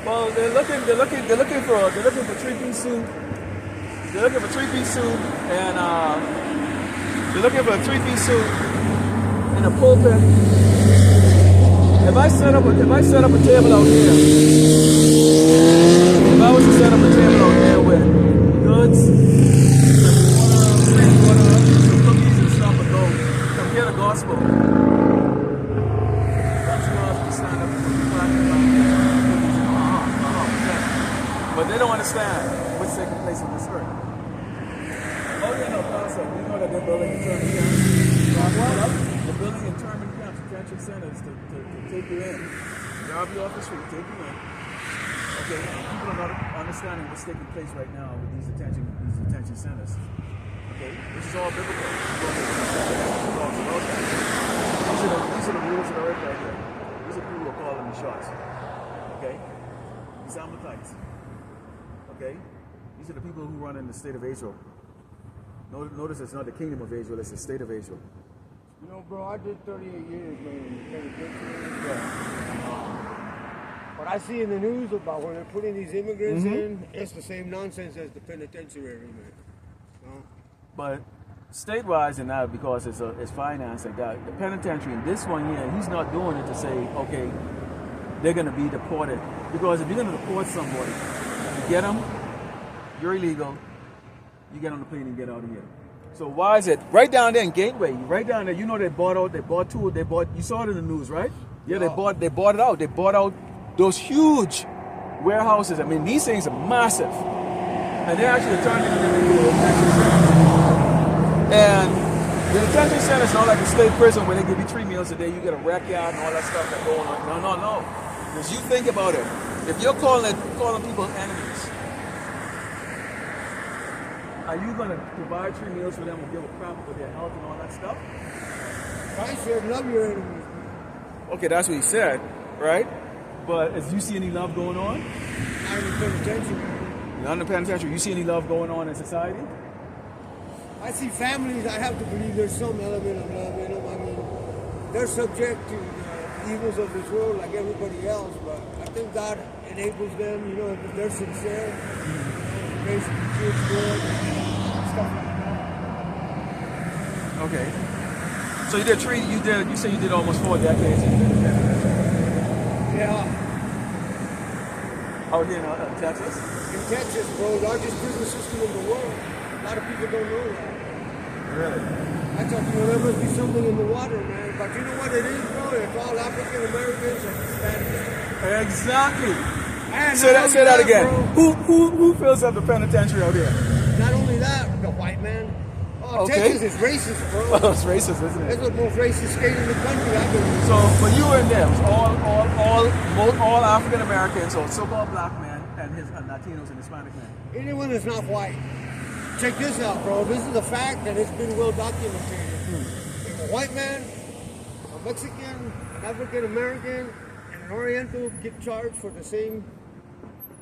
Well, they're looking for three-piece suit. They're looking for three-piece suit and they're looking for a three-piece suit in a pulpit. If I set up a table out here, if I was to set up a table out here with goods, water, some cookies and stuff, and go come hear the gospel. But they don't understand what's taking place on this earth. Oh, yeah, no, Pastor, you know that they're building internment camps. They're building internment camps, detention centers to take you in. Drop you off the street, take you in. Okay, people are not understanding what's taking place right now with these detention centers. Okay, this is all biblical. These are the rules of the earth right here. These are people who are calling the shots. Okay, these Amalekites. Okay, these are the people who run in the state of Israel. Notice it's not the kingdom of Israel; it's the state of Israel. You know, bro, I did 38 years, man. What I see in the news about when they're putting these immigrants in, it's the same nonsense as the penitentiary, man. No? But state-wise and that, because it's financed like that, the penitentiary, in this one here, he's not doing it to say, okay, they're going to be deported. Because if you're going to deport somebody, you get them, you're illegal, you get on the plane and get out of here. So why is it right down there in Gateway? Right down there, you know they bought two. You saw it in the news, right? Yeah, they bought it out. They bought out those huge warehouses. I mean, these things are massive, and they actually turned them into a detention center. And the detention center is not like a state prison where they give you 3 meals a day. You get a rec yard and all that stuff that's going on. No. Because you think about it, if you're calling people enemies, are you going to provide 3 meals for them and give a crap about their health and all that stuff? I said, love your enemies. Okay, that's what he said, right? But do you see any love going on? Not in the penitentiary. Not in the penitentiary. You see any love going on in society? I see families, I have to believe there's some element of love in them. I mean, they're subject to the evils of this world like everybody else, but I think God enables them, you know, if they're sincere, raise the kids good, stuff like that. Okay. So you say you did almost 4 decades in the penitentiary. Yeah. Out here in Texas? In Texas, bro, largest prison system in the world. A lot of people don't know that. Really? I thought, there must be something in the water, man. But you know what it is, bro? It's all African Americans and Hispanics. Exactly. And Say that again. Bro, Who fills up the penitentiary out here? not only that, the white man. Oh, Okay. Texas is racist, bro. Well, it's racist, isn't It's it? the most racist state in the country, I believe. So, but you and them, all African Americans, or so-called black men, and Latinos and Hispanic men. Anyone that's not white. Check this out, bro. This is a fact that it's been well documented. If a white man, a Mexican, an African American, and an Oriental get charged for the same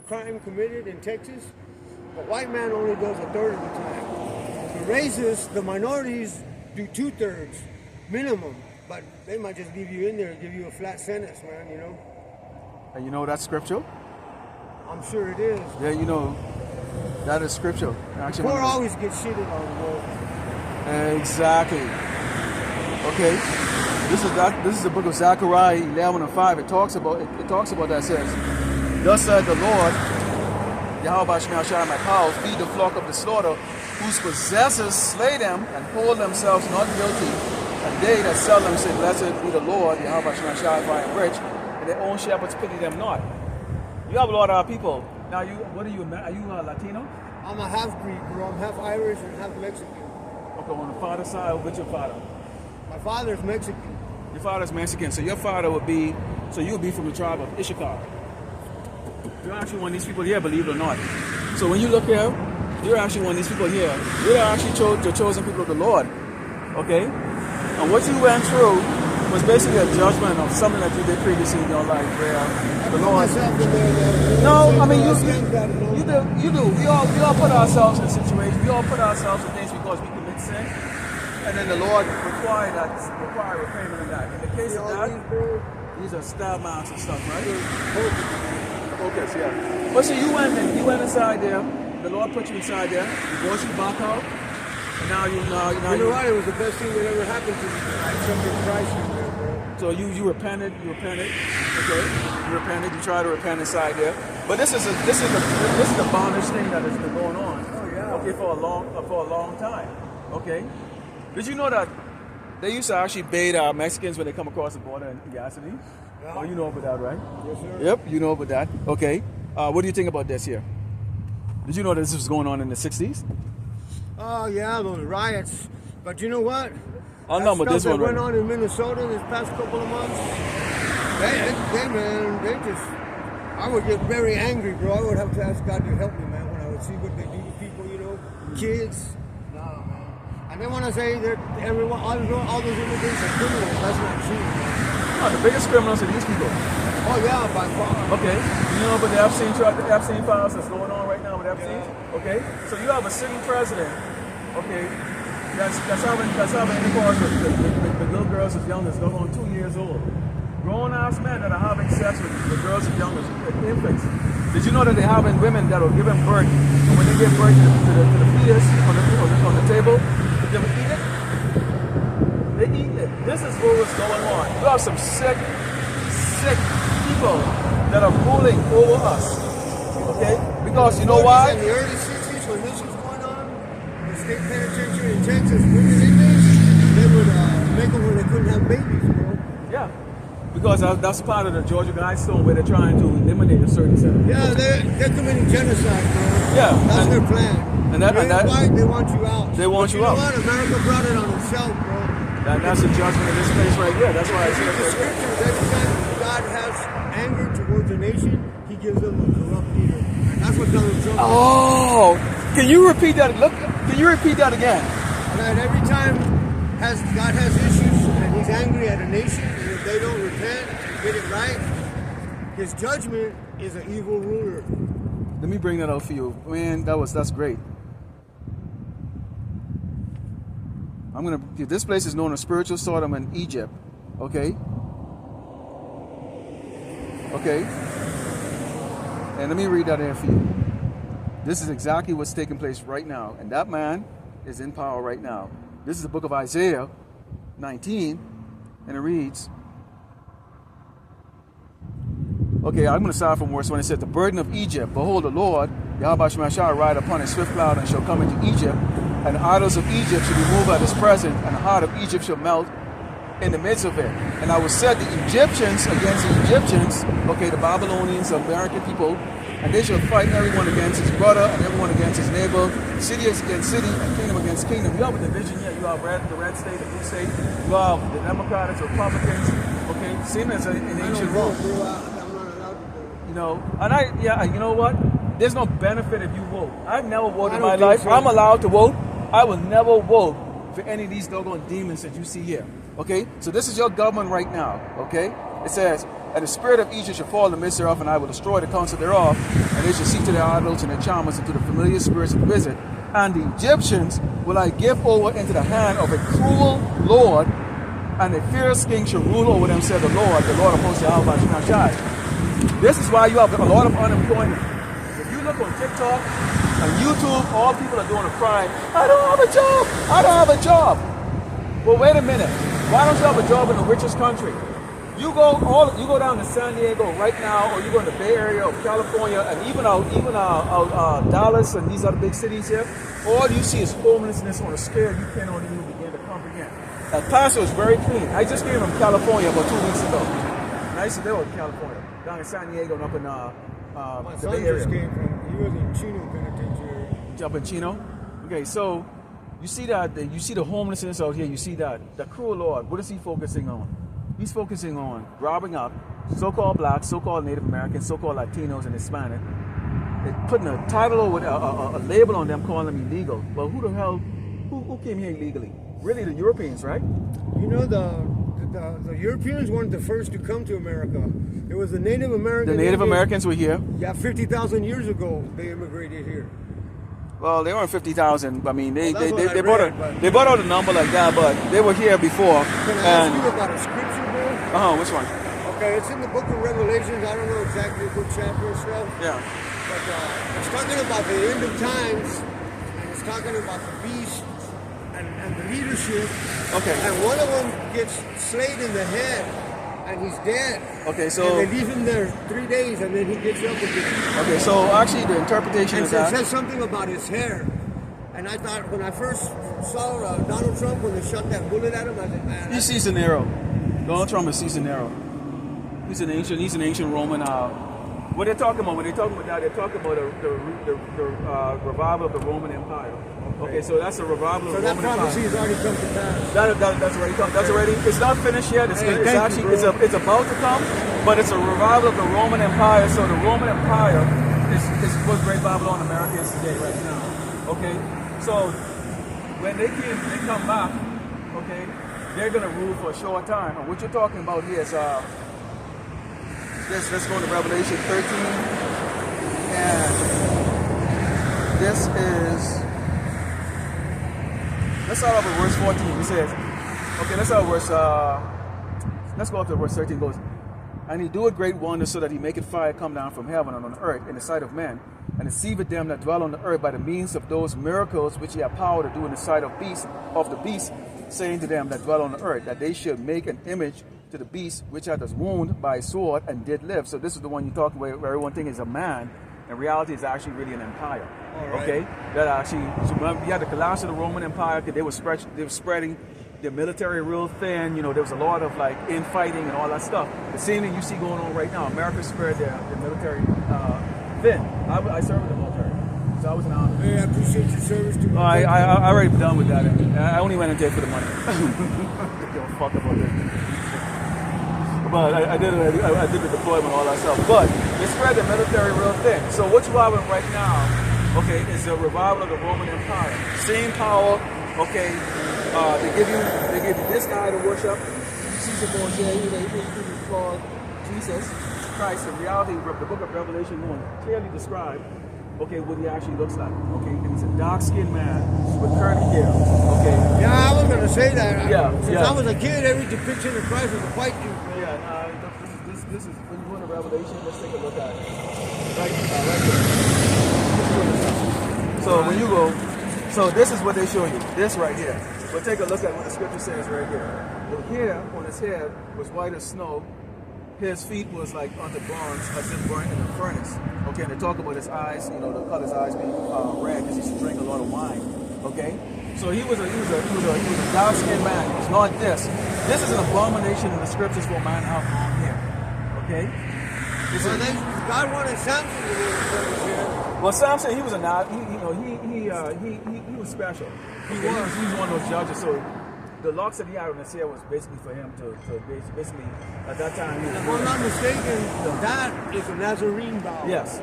crime committed in Texas, the white man only does a third of the time. The racists, the minorities, do 2/3 minimum, but they might just leave you in there and give you a flat sentence, man, you know? And you know that's scriptural? I'm sure it is. Yeah, you know, that is scriptural. Actually, Poor always get shitted on, bro. exactly. Okay, this is the book of Zechariah 11:5. It talks about that. It says, "Thus said the Lord, Yahweh shall my power feed the flock of the slaughter, whose possessors slay them and hold themselves not guilty, and they that sell them say, Blessed be the Lord, Yahweh shall if I am rich, and their own shepherds pity them not." You have a lot of people. Now, what are you? Are you Latino? I'm a half-breed, bro. I'm half Irish and half Mexican. Okay, on the father's side, what's your father? My father's Mexican. Your father's Mexican, so your father would be, so you would be from the tribe of Issachar. You're actually one of these people here, believe it or not. So when you look here, you're actually one of these people here. You're actually the chosen people of the Lord. Okay? And what you went through was basically a judgment of something that you did previously in your life where the Lord. No, I mean you do. We all put ourselves in situations. We all put ourselves in things because we commit sin, and then the Lord require repayment of that. In the case of that, these are stab marks and stuff, right? Focus, yeah. But so you went inside there. The Lord put you inside there. He brought you back out, and now you know what? It was the best thing that ever happened to me. I accepted Christ in there, bro. So you repented, okay? You repented, you tried to repent inside there. But this is the bondage thing that has been going on. Oh yeah. Okay, for a long time. Okay? Did you know that they used to actually bait Mexicans when they come across the border in Yasini? Yeah. Oh, you know about that, right? Yes, sir. Yep, you know about that. Okay. What do you think about this here? Did you know that this was going on in the 60s? Oh yeah, those riots. But you know what? I know, but this one went on in Minnesota this past couple of months. I would get very angry, bro. I would have to ask God to help me, man, when I would see what they do to people, you know, kids. Nah, man. And they want to say that all those immigrants are criminals. That's not true, man. Oh, the biggest criminals are these people. Oh yeah, by far. Okay, you know about the Epstein files that's going on right now with Epstein? Yeah. Okay, so you have a sitting president, okay, that's having intercourse with the little girls as young as going on 2 years old. Grown-ass men that are having sex with girls as young as infants. Did you know that they're having women that are giving birth, and when they give birth to the fetus on the table, they give it, eat it? They eat it. This is what was going on. You have some sick people that are ruling over us. Okay? Because you know why? In the early 60s, when this was going on, the state penitentiary in Texas, women inmates, they would make them where they couldn't have babies, bro. Yeah. Because that's part of the Georgia Guidestone where they're trying to eliminate a certain set of people. Yeah, they're committing genocide, bro. Yeah. That's their plan. White, they want you out. They want you out. You know what? America brought it on itself, bro. That's the judgment in this place right here. That's why I say the scriptures, every time God has anger towards a nation, he gives them a corrupt leader. And that's what Donald Trump is. Can you repeat that? Can you repeat that again? And every time God has issues and he's angry at a nation, and if they don't repent and get it right, his judgment is an evil ruler. Let me bring that out for you. Man, that's great. This place is known as spiritual Sodom in Egypt. Okay? Okay? And let me read that here for you. This is exactly what's taking place right now. And that man is in power right now. This is the book of Isaiah 19. And it reads, Okay, I'm going to start from verse 1. It says, the burden of Egypt. Behold, the Lord, Yahweh shall ride upon a swift cloud and shall come into Egypt. And the idols of Egypt shall be moved at his presence, and the heart of Egypt shall melt in the midst of it. And I will set the Egyptians against the Egyptians, okay, the Babylonians, the American people, and they shall fight everyone against his brother and everyone against his neighbor, city against city, and kingdom against kingdom. You have a division here. You have the red state, the blue state. You have the Democrats, Republicans, okay, same as in ancient Rome. You know, and you know what? There's no benefit if you vote. I've never voted in my life. So. I'm allowed to vote. I will never vote for any of these doggone demons that you see here. Okay? So this is your government right now. Okay? It says, and the spirit of Egypt shall fall in the midst thereof, and I will destroy the counsel thereof, and they shall see to their idols and their charmers and to the familiar spirits that visit. And the Egyptians will I give over into the hand of a cruel Lord, and a fierce king shall rule over them, said the Lord of hosts, Yahweh. This is why you have a lot of unemployment. If you look on TikTok and YouTube, all people are doing a crying, I don't have a job, I don't have a job. Well, wait a minute. Why don't you have a job in the richest country? You go down to San Diego right now, or you go in the Bay Area of California, and even Dallas and these other big cities here. All you see is homelessness on a scale you cannot even begin to comprehend. El Paso is very clean. I just came from California about 2 weeks ago. And I used to live in California, down in San Diego and up in the Bay Area. He was in Chino Penitentiary. Up in Chino? Okay, so you see that you see the homelessness out here. You see that the cruel Lord. What is he focusing on? He's focusing on robbing up so-called blacks, so-called Native Americans, so-called Latinos and Hispanic. They're putting a title or a label on them, calling them illegal. But who the hell? Who came here illegally? Really, the Europeans, right? You know, the Europeans weren't the first to come to America. It was the Native Americans. The Native Americans were here. Yeah, 50,000 years ago they immigrated here. Well, they weren't 50,000. I mean, they brought out a number like that, but they were here before. Can I ask you about a scripture, bro? Which one? Okay, it's in the book of Revelations. I don't know exactly what chapter and stuff. Yeah. But it's talking about the end of times, and it's talking about the beast and the leadership. Okay. And one of them gets slayed in the head, and he's dead. Okay, so... And they leave him there 3 days, and then he gets up again. Okay, so actually the interpretation is that... It says something about his hair. And I thought, when I first saw Donald Trump, when they shot that bullet at him, I said, man... He's seasoned arrow. Donald Trump is seasoned arrow. He's an ancient Roman... what they're talking about, when they're talking about that, they're talking about the revival of the Roman Empire. Okay, so that's a revival of the Roman Empire. So that prophecy has already come to pass. That's already come. That's already... It's not finished yet. It's about to come, but it's a revival of the Roman Empire. So the Roman Empire is what Great Babylon America is today, right now. Okay, so when they come back, okay, they're gonna rule for a short time. And what you're talking about here is let's go to Revelation 13, and this is. Let's start off with verse 14. It says, okay, let's start with let's go up to verse 13. It goes, and he doeth great wonders, so that he maketh fire come down from heaven and on the earth in the sight of men, and deceiveth them that dwell on the earth by the means of those miracles which he hath power to do in the sight of the beast, saying to them that dwell on the earth, that they should make an image to the beast which had us wounded by a sword and did live. So this is the one you talk about, where everyone thinks is a man. In reality, it's actually really an empire. Right. Okay, that actually. So remember, you had the collapse of the Roman Empire because they were spreading their military real thin. You know, there was a lot of like infighting and all that stuff. The same thing you see going on right now. America spread their military thin. I served in the military, so I was an army. Hey, I appreciate your service too. I already done with that. I only went in there for the money. Don't give a fuck about this. But I did the deployment, all that stuff. But they spread the military real thin. So what's having right now, okay, is a revival of the Roman Empire. Same power, okay. They give you this guy to worship. Caesar Borgia, they call Jesus Christ. In reality, the book of Revelation 1 clearly describes, okay, what he actually looks like. Okay, and he's a dark-skinned man with curly hair. Okay. Yeah, I was gonna say that. Since I was a kid, every depiction of Christ was a white dude. This is when you go into Revelation. Let's take a look at it. Right there. So when you go, so this is what they show you. This right here. But take a look at what the scripture says right here. The hair on his head was white as snow, his feet was like unto bronze, has been burnt in the furnace. Okay, and they talk about his eyes, you know, the color of his eyes being red because he used to drink a lot of wine. Okay, so he was a dark-skinned man. He was not this. This is an abomination in the scriptures for a man to have long hair. Okay. God wanted Samson to wear his hair. Well, Samson, he was he was special. He was one of those judges. So the locks that he had on his hair was basically for him to basically at that time. If I'm not mistaken, that is a Nazarene vow. Yes,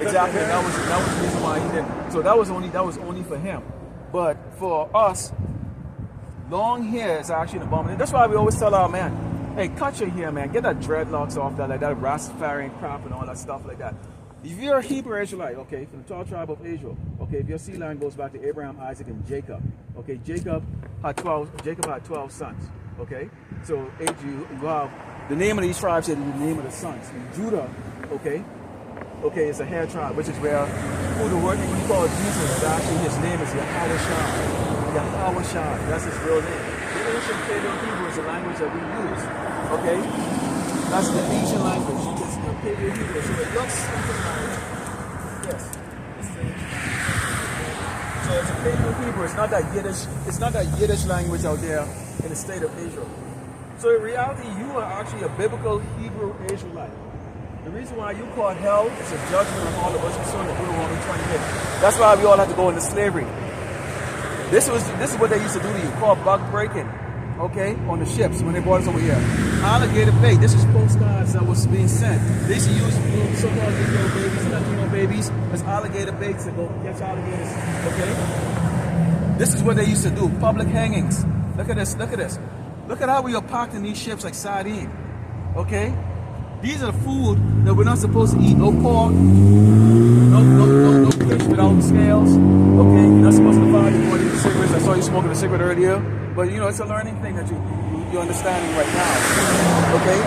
exactly. That was the reason why he did. So that was only for him. But for us, long hair is actually an abomination. That's why we always tell our man, hey, cut your hair, man. Get that dreadlocks off, that Rastafarian crap and all that stuff like that. If you're a Hebrew Israelite, okay, from the 12 tribe of Israel, okay, if your seed line goes back to Abraham, Isaac, and Jacob, okay, Jacob had 12 sons, okay? So you have the name of these tribes is the name of the sons. And Judah, okay, is a hair tribe, which is where who the word when you call Jesus, actually his name is Yahweh Shai. That's his real name. The ancient Paleo-Hebrew is the language that we use, okay? That's the ancient language. It's the Paleo-Hebrew, so it looks something like, yes, it's the ancient language. So it's a Paleo-Hebrew. It's not that Yiddish language out there in the state of Israel. So in reality, you are actually a biblical Hebrew Israelite. The reason why you call hell is a judgment on all of us concerned with Deuteronomy 28. That's why we all have to go into slavery. This is what they used to do to you, called bug breaking, okay, on the ships when they brought us over here. Alligator bait. This is postcards that was being sent. They used to use so-called Negro babies, Latino babies, as alligator baits to go catch alligators, okay? This is what they used to do, public hangings. Look at this, look at this. Look at how we are packed in these ships like sardine, okay? These are the food that we're not supposed to eat. No pork, no fish without scales. Okay, you're not supposed to buy before you eat cigarettes. I saw you smoking a cigarette earlier, but you know it's a learning thing that you're understanding right now. Okay,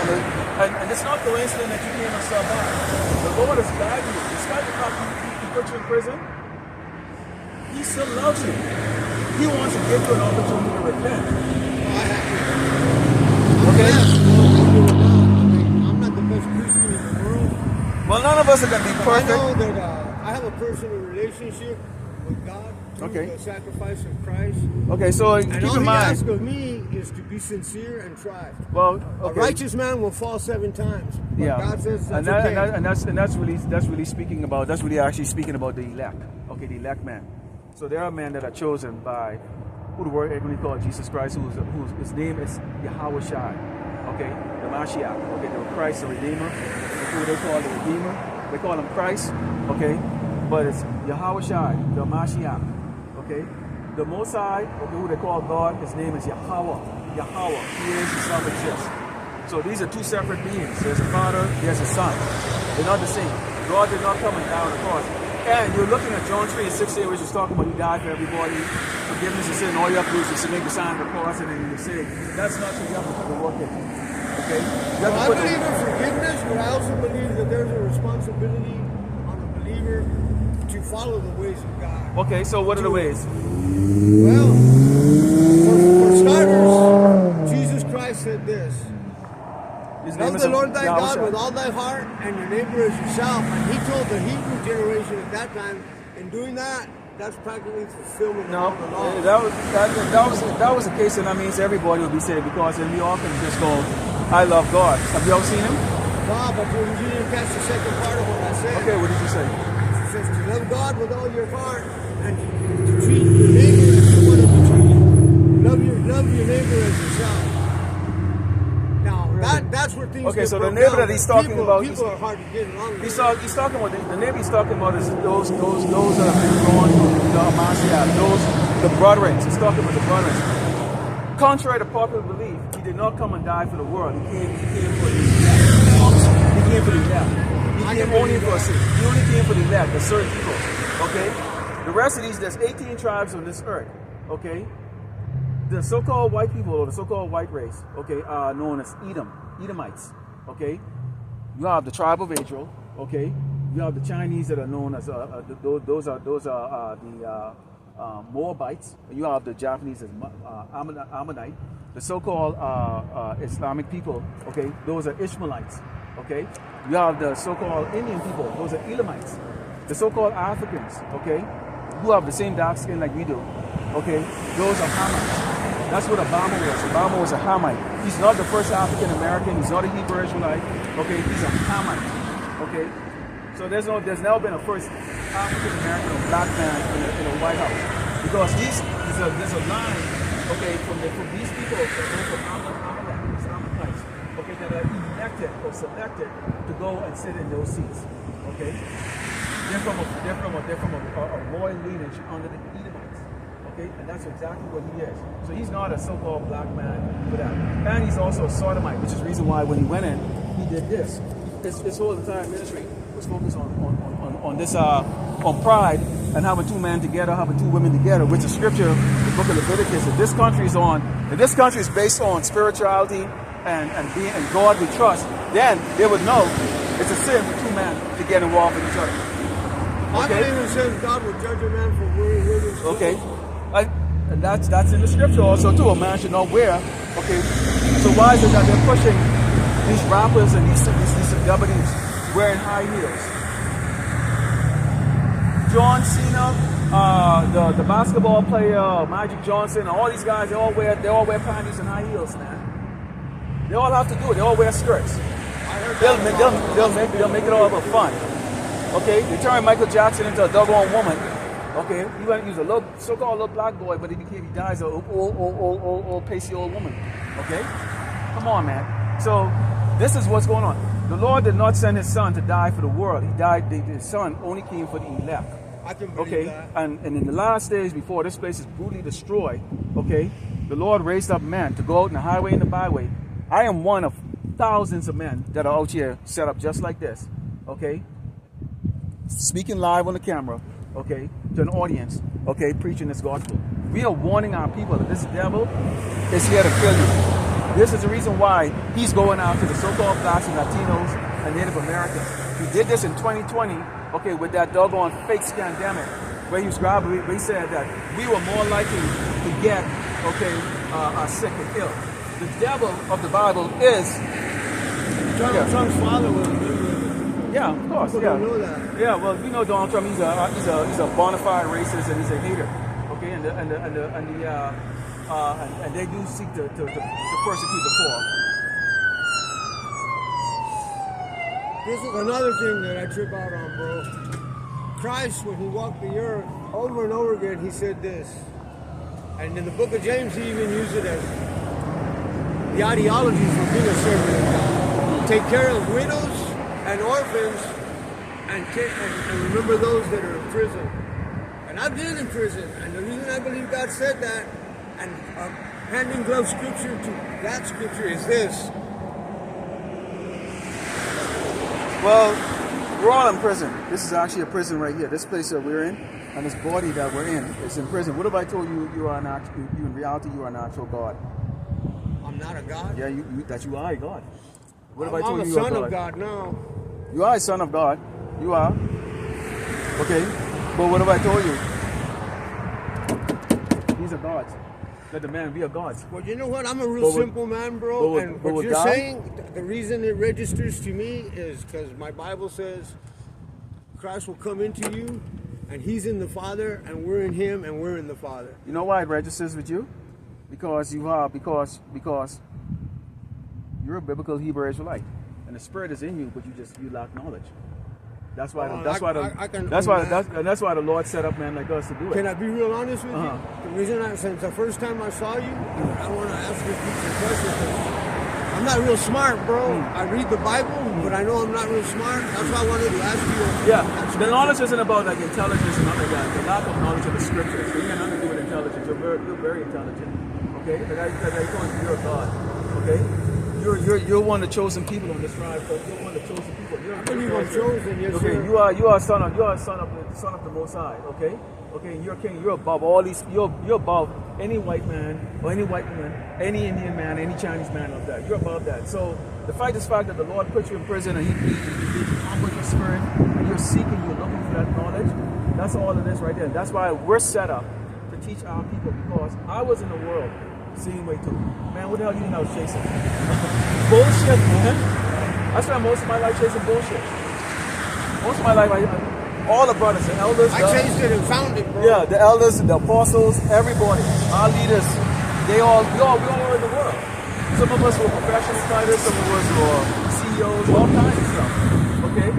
and it's not coincidence that you came and survived. The Lord has guided you. Despite the fact he put you in prison, He still loves you. He wants to give you an opportunity to repent. Okay. Well, none of us are going to be perfect. I know that I have a personal relationship with God through the sacrifice of Christ. Okay, so keep in mind. All He asks of me is to be sincere and try. Well, a righteous man will fall 7 times. But God says that's that's really speaking about. That's really actually speaking about the elect. Okay, the elect man. So there are men that are chosen by who the word actually called Jesus Christ, whose his name is Yahweh Shai. Okay, the Mashiach. Okay, the Christ, the Redeemer. Who they call the Redeemer. They call him Christ. Okay, but it's Yahweh Shai, the Mashiach. Okay, the Most High. Okay, who they call God. His name is Yahweh. Yahweh. He is the Son exists. So these are 2 separate beings. There's a Father. There's a Son. They're not the same. God did not come and die on the cross. And you're looking at John 3:16, which is talking about He died for everybody, forgiveness of sin. All you have to do is just make the sign of the cross, and then you say, that's not what you have to put the work in. Okay? I believe in forgiveness, but I also believe that there's a responsibility on a believer to follow the ways of God. Okay, so what are the ways? Well, for starters, Jesus Christ said this. Love the Lord thy God with all thy heart and your neighbor as yourself. And He told the Hebrew generation at that time, in doing that, that's practically fulfillment of the law. That was the case, and that means everybody will be saved, because then we often just go, I love God. Have you ever seen Him? No, but you didn't catch the second part of what I said. Okay, what did you say? It says to love God with all your heart and to treat your neighbor as you want to be treated. Love your neighbor as yourself. That's where things okay, so the neighbor that he's talking about, people are hard to get along with. He's talking about the neighbor he's talking about is those that have been drawn to the Mashiach, the brethren. He's talking about the brethren. Contrary to popular belief, He did not come and die for the world. He came for the elect. He came for the elect. He came only for us. He only came for the elect, the certain people. Okay, the rest of these, there's 18 tribes on this earth. Okay. The so-called white people, or the so-called white race, okay, are known as Edomites, okay? You have the tribe of Israel, okay? You have the Chinese that are known as, those are the Moabites. You have the Japanese as Ammonite. The so-called Islamic people, okay? Those are Ishmaelites, Okay? You have the so-called Indian people. Those are Elamites. The so-called Africans, okay, who have the same dark skin like we do. Okay? Those are Hamites. That's what Obama was. Obama was a Hamite. He's not the first African American. He's not a Hebrew Israelite. Okay? He's a Hamite. Okay? So there's never been a first African American or black man in a White House, because there's a line, okay, from these people that go from Amalekites, okay, that are elected or selected to go and sit in those seats. Okay, they're from a royal lineage under the Edomites. Okay, and that's exactly what he is. So he's not a so-called black man for that, and he's also a sodomite, which is the reason why when he went in, he did this. His whole entire ministry was focused on this on pride and having two men together, having two women together, which is scripture, the book of Leviticus. If this country is based on spirituality and God we trust, then they would know it's a sin for two men to get involved with each other. Okay? I believe it says God will judge a man for wearing women's clothes. Okay. And that's in the scripture also too. A man should not wear. Okay. So why is it that they're pushing these rappers and these celebrities wearing high heels? John Cena, the basketball player, Magic Johnson, all these guys, they all wear panties and high heels, man. They all have to do it. They all wear skirts. They'll make it all about fun. Okay, they turn Michael Jackson into a doggone woman. Okay, he was a so-called little black boy, but he dies an old pasty old woman. Okay, come on, man. So this is what's going on. The Lord did not send his son to die for the world. He died. His son only came for the elect. I can believe that. And in the last days before this place is brutally destroyed, okay, the Lord raised up men to go out in the highway and the byway. I am one of thousands of men that are out here set up just like this, okay, speaking live on the camera, okay, to an audience, okay, preaching this gospel. We are warning our people that this devil is here to kill you. This is the reason why he's going after the so-called blacks and Latinos and Native Americans. He did this in 2020, okay, with that doggone fake scandemic, where he said that we were more likely to get, okay, sick and ill. The devil of the Bible is Donald Trump's father was a member. Yeah, of course. People don't know that. Yeah, well, we know Donald Trump. He's a bona fide racist and he's a hater. Okay, and they do seek to persecute the poor. This is another thing that I trip out on, bro. Christ, when he walked the earth, over and over again, he said this. And in the book of James, he even used it as the ideology for being a servant of God. Take care of widows and orphans, and remember those that are in prison. And I've been in prison, and the reason I believe God said that, and handing glove scripture to that scripture is this. Well, we're all in prison. This is actually a prison right here. This place that we're in, and this body that we're in is in prison. What if I told you you are an actual, you in reality you are an actual God? I'm not a God? Yeah, that you are a God. What if I told you you are a son of God now. You are a son of God. You are. Okay. But what if I told you these are gods? Let the man be a god. Well, you know what? I'm a real simple man, bro. And what you're saying, the reason it registers to me is because my Bible says Christ will come into you, and he's in the Father, and we're in him, and we're in the Father. You know why it registers with you? Because you are because you're a biblical Hebrew Israelite, and the Spirit is in you, but you lack knowledge. That's why the Lord set up men like us to do it. Can I be real honest with you? The reason since the first time I saw you, I want to ask you some questions. I'm not real smart, bro. I read the Bible, but I know I'm not real smart. That's why I wanted to ask you. Yeah, the knowledge isn't about like intelligence and nothing like that. The lack of knowledge of the Scriptures. So you got nothing to do with intelligence. You're very intelligent. Okay, you're a God. Okay. You're one of the chosen people on this tribe. You're one of the chosen people. I believe I'm chosen. Yes, okay, sir. you are a son of the Most High. Okay, okay, you're king. You're above all these. You're above any white man or any white woman, any Indian man, any Chinese man of that. You're above that. So the fact that the Lord put you in prison and He humbled your spirit, and you're seeking, you're looking for that knowledge. That's all it is right there. That's why we're set up to teach our people, because I was in the world. Same way too. Man, what the hell do you think I was chasing? Bullshit, man. I spent most of my life chasing bullshit. Most of my life, all the brothers, the elders. I chased it and found it, bro. Yeah, the elders, the apostles, everybody, our leaders, we all were in the world. Some of us were professional fighters, some of us were CEOs, all kinds of stuff. Okay?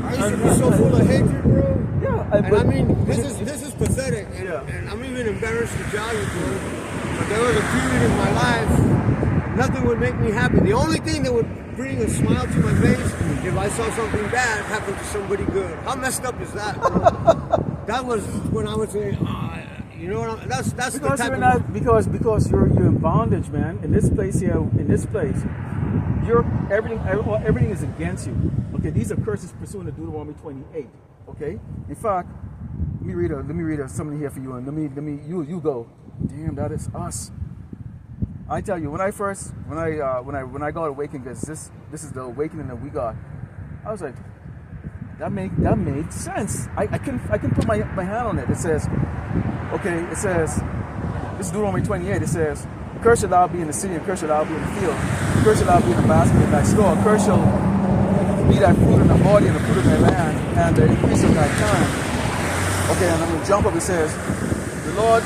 I used to be so full of hatred, bro. Yeah, And I mean, this is pathetic, and I'm even embarrassed to tell you, bro. But there was a period in my life, nothing would make me happy. The only thing that would bring a smile to my face if I saw something bad happen to somebody good. How messed up is that, bro? That was when I would say, you know what? That's because the type you're of not because you're in bondage, man. In this place here, in this place, everything is against you. Okay, these are curses pursuant to Deuteronomy 28. Okay, in fact, let me read something here for you, and you go. Damn, that is us. I tell you, when I got awakened, because this is the awakening that we got, I was like, that made sense. I can put my hand on it. It says, okay, this is Deuteronomy 28. It says, "Cursed shall thou be in the city, and cursed shall thou be in the field. Cursed shall thou be in the basket and thy store. Cursed shall be thy fruit in the body and the fruit of thy land, and the increase of thy time." Okay, and I'm going to jump up. It says, "The Lord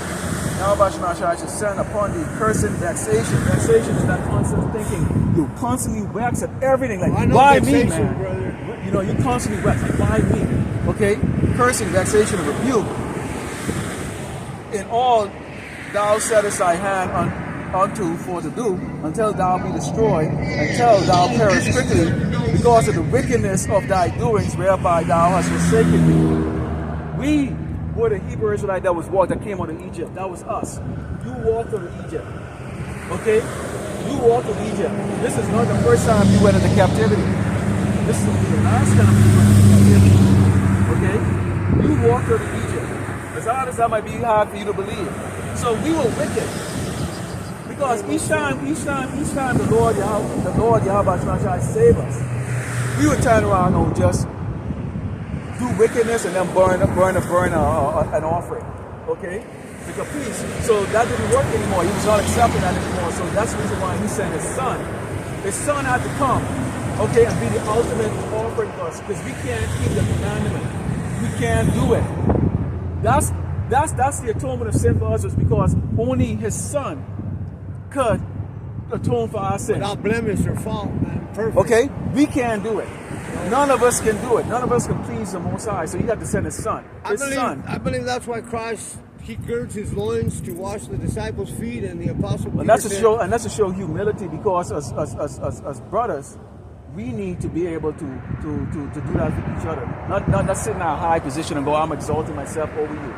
Yahweh shall send upon thee cursing, vexation." Vexation is that constant thinking. You constantly vex at everything. Like, why me, man? Brother. You know, you constantly vex. Like, why me? Okay? Cursing, vexation, and rebuke. In all thou settest thy hand unto for to do, until thou be destroyed, until thou perish quickly, because of the wickedness of thy doings, whereby thou hast forsaken me. We were the Hebrew Israelite that came out of Egypt. That was us. You walked out of Egypt. Okay? You walked out of Egypt. This is not the first time you went into captivity. This is the last time you went into captivity. Okay? You walked out of Egypt. As hard as that might be hard for you to believe. So we were wicked. Because each time the Lord Yahweh shall save us, we would turn around and just do wickedness and then burn an offering. Okay? Like a peace. So that didn't work anymore. He was not accepting that anymore. So that's the reason why he sent his son. His son had to come, okay, and be the ultimate offering for us. Because we can't keep the commandment. We can't do it. That's the atonement of sin for us, is because only his son could atone for our sin. Without blemish or fault, man. Perfect. Okay? We can't do it. None of us can do it. None of us can please the Most High. So he had to send his son. I believe that's why Christ, he girds his loins to wash the disciples' feet, and the apostle Peter and that's to show humility, because as brothers, we need to be able to do that for each other. Not sit in a high position and go, I'm exalting myself over you.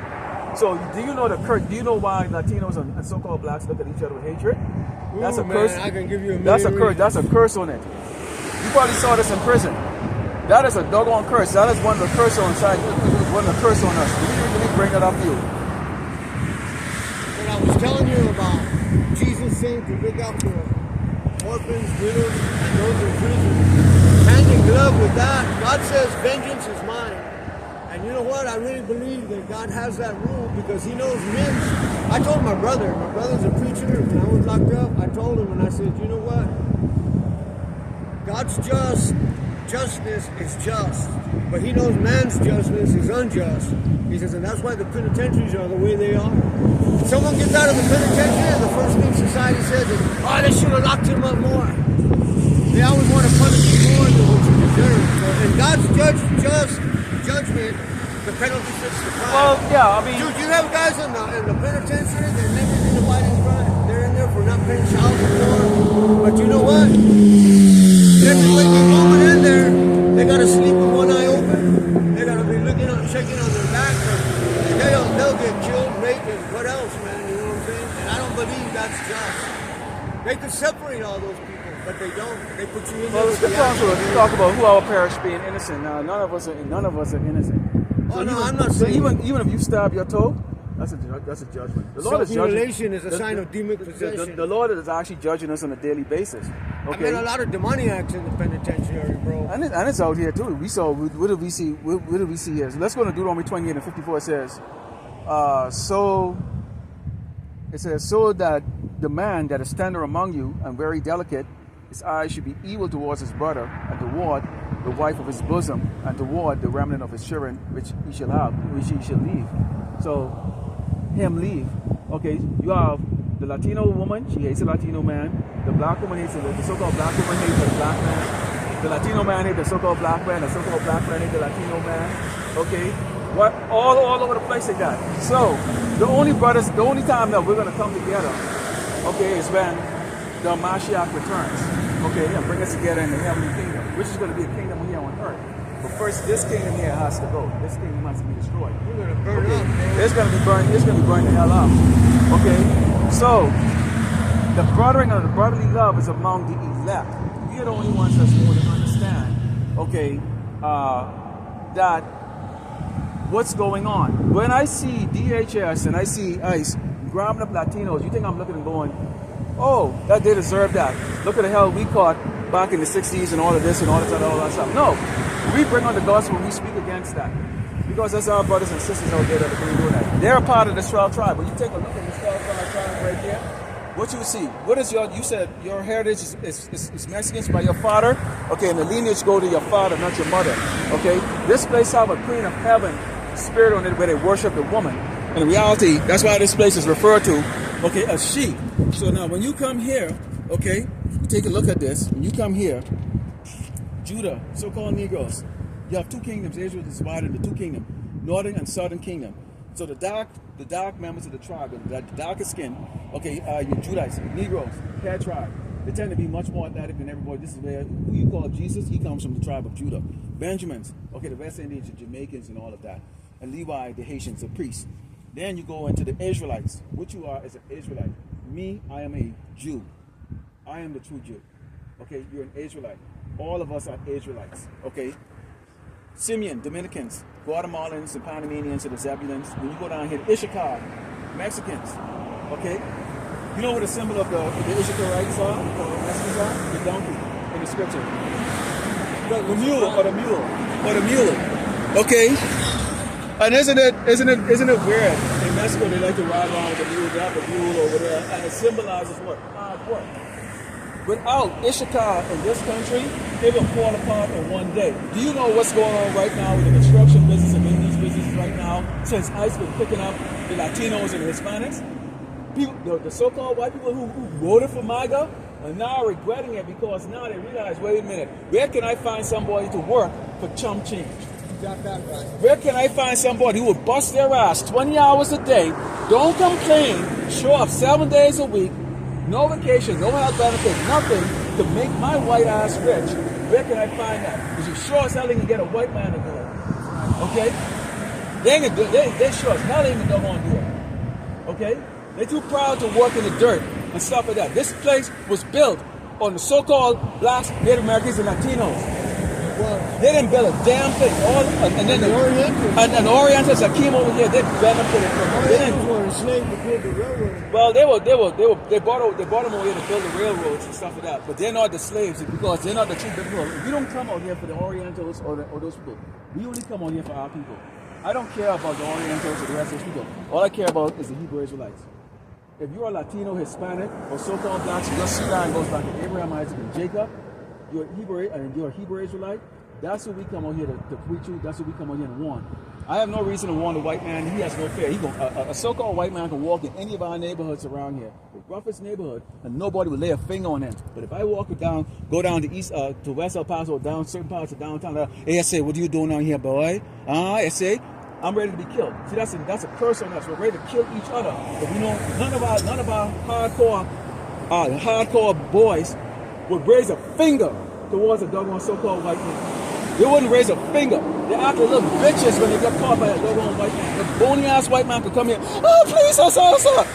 So do you know why Latinos and so-called blacks look at each other with hatred? That's a curse. I can give you a That's a curse. That's a curse on it. You probably saw this in prison. That is a doggone curse. That is one of the curse on inside. One of the curse on us. Let me bring that up to you. When I was telling you about Jesus saying to look out for orphans, widows, and those in prison, hand in glove with that, God says, vengeance is mine. And you know what? I really believe that God has that rule, because he knows men. I told my brother's a preacher. When I was locked up, I told him, and I said, you know what? God's justness is just, but he knows man's justness is unjust. He says, and that's why the penitentiaries are the way they are. If someone gets out of the penitentiary, the first thing society says is, oh, they should have locked him up more. They always want to punish you more than what you deserve. So in God's judgment, the penalty fits the crime. Well, yeah, I mean, Dude, you have guys in the penitentiary that never did a fighting crime. They're in there for not paying child support. But you know what? Every way they going in there, they gotta sleep with one eye open. They gotta be checking on their back. They'll get killed, raped, and what else, man? You know what I'm saying? And I don't believe that's just. They could separate all those people, but they don't. They put you in there. Well, let's talk about who our parish being innocent. Now, none of us are innocent. So I'm not saying. Even if you stab your toe, that's a judgment. The Lord is judging. Self-mutilation is a sign of demonic possession. The Lord is actually judging us on a daily basis. Okay? I met a lot of demoniacs in the penitentiary, bro. And it's out here too. We saw. What did we see? What did we see here? So let's go to Deuteronomy 28 and 54. It says, so that the man that is tender among you and very delicate, his eyes should be evil towards his brother, and toward the wife of his bosom, and toward the remnant of his children, which he shall have, which he shall leave. So, him leave. Okay, you have the Latino woman, she hates a Latino man. The black woman hates the so-called black woman hates the black man. The Latino man hates the so-called black man. The so-called black man hates the Latino man. Okay, what all over the place they got. So, the only time that we're gonna come together, okay, is when the Mashiach returns, okay, and bring us together in the heavenly kingdom, which is going to be a kingdom here on earth. But first, this kingdom here has to go. This kingdom has to be destroyed. We're going to burn up, man. It's going to be burned. It's going to be burned the hell up. Okay, so the brothering of the brotherly love is among the elect. We are the only ones that's going to understand, okay, that what's going on. When I see DHS and I see ICE grabbing up Latinos, you think I'm looking and going, oh, that they deserve that. Look at the hell we caught back in the 60s and all of this and all that stuff. No, we bring on the gospel and we speak against that. Because that's our brothers and sisters out there that are doing that. They're a part of the 12 tribe. When you take a look at the 12 tribe right there, what you see, what is you said your heritage is Mexicans by your father. Okay, and the lineage go to your father, not your mother. Okay, this place have a queen of heaven spirit on it where they worship the woman. And in reality, that's why this place is referred to, okay, as she. So now when you come here, okay, take a look at this. When you come here, Judah, so-called Negroes, you have two kingdoms. Israel is divided into two kingdoms, northern and southern kingdom. So the dark members of the tribe, the darker skin, okay, your Judites, Negroes, hair tribe, they tend to be much more athletic than everybody. This is where who you call Jesus, he comes from the tribe of Judah. Benjamins, okay, the West Indians, the Jamaicans, and all of that. And Levi, the Haitians, the priests. Then you go into the Israelites. What you are is an Israelite. Me, I am a Jew. I am the true Jew. Okay, you're an Israelite. All of us are Israelites. Okay. Simeon, Dominicans, Guatemalans, the Panamanians, and the Zebulons. When you go down here, Issachar, Mexicans. Okay. You know what the symbol of the Issacharites are? The Mexicans are? The donkey in the scripture. The mule or the mule or the mule. Okay. And isn't it weird? In Mexico, they like to ride around with the mule, they have the mule over there, and it symbolizes what? Hard work. Without Issachar in this country, they will fall apart in one day. Do you know what's going on right now with the construction business and in these businesses right now? Since ICE been picking up the Latinos and the Hispanics, people, the so-called white people who voted for MAGA are now regretting it because now they realize, wait a minute, where can I find somebody to work for chump change? Got that right. Where can I find somebody who will bust their ass 20 hours a day, don't complain, show up 7 days a week, no vacation, no health benefits, nothing to make my white ass rich? Where can I find that? Because you sure as hell ain't gonna get a white man to do it. Okay? They ain't gonna do it. They sure as hell ain't gonna do it. Okay? They're too proud to work in the dirt and stuff like that. This place was built on the so-called blacks, Native Americans, and Latinos. Well, they didn't build a damn thing. And then the Orientals that came over here, they benefited from it. They didn't. Were enslaved to build the railroad. Well, they brought them over here to build the railroads and stuff like that. But they're not the slaves because they're not the true people. We don't come out here for the Orientals or those people. We only come out here for our people. I don't care about the Orientals or the rest of those people. All I care about is the Hebrew Israelites. If you're a Latino, Hispanic, or so-called blacks, your seed line goes back to Abraham, Isaac, and Jacob. You're a Hebrew Israelite. That's what we come out here to preach you. That's what we come out here to warn. I have no reason to warn the white man. He has no fear. A so-called white man can walk in any of our neighborhoods around here, the roughest neighborhood, and nobody will lay a finger on him. But if I go down to West El Paso, down certain parts of downtown, hey, I say, what are you doing down here, boy? I say, I'm ready to be killed. See, that's a curse on us. We're ready to kill each other. But we know none of our hardcore boys would raise a finger towards a doggone so-called white man. They wouldn't raise a finger. They act like little bitches when they get caught by a doggone white man. The bony-ass white man could come here, oh, please, sir.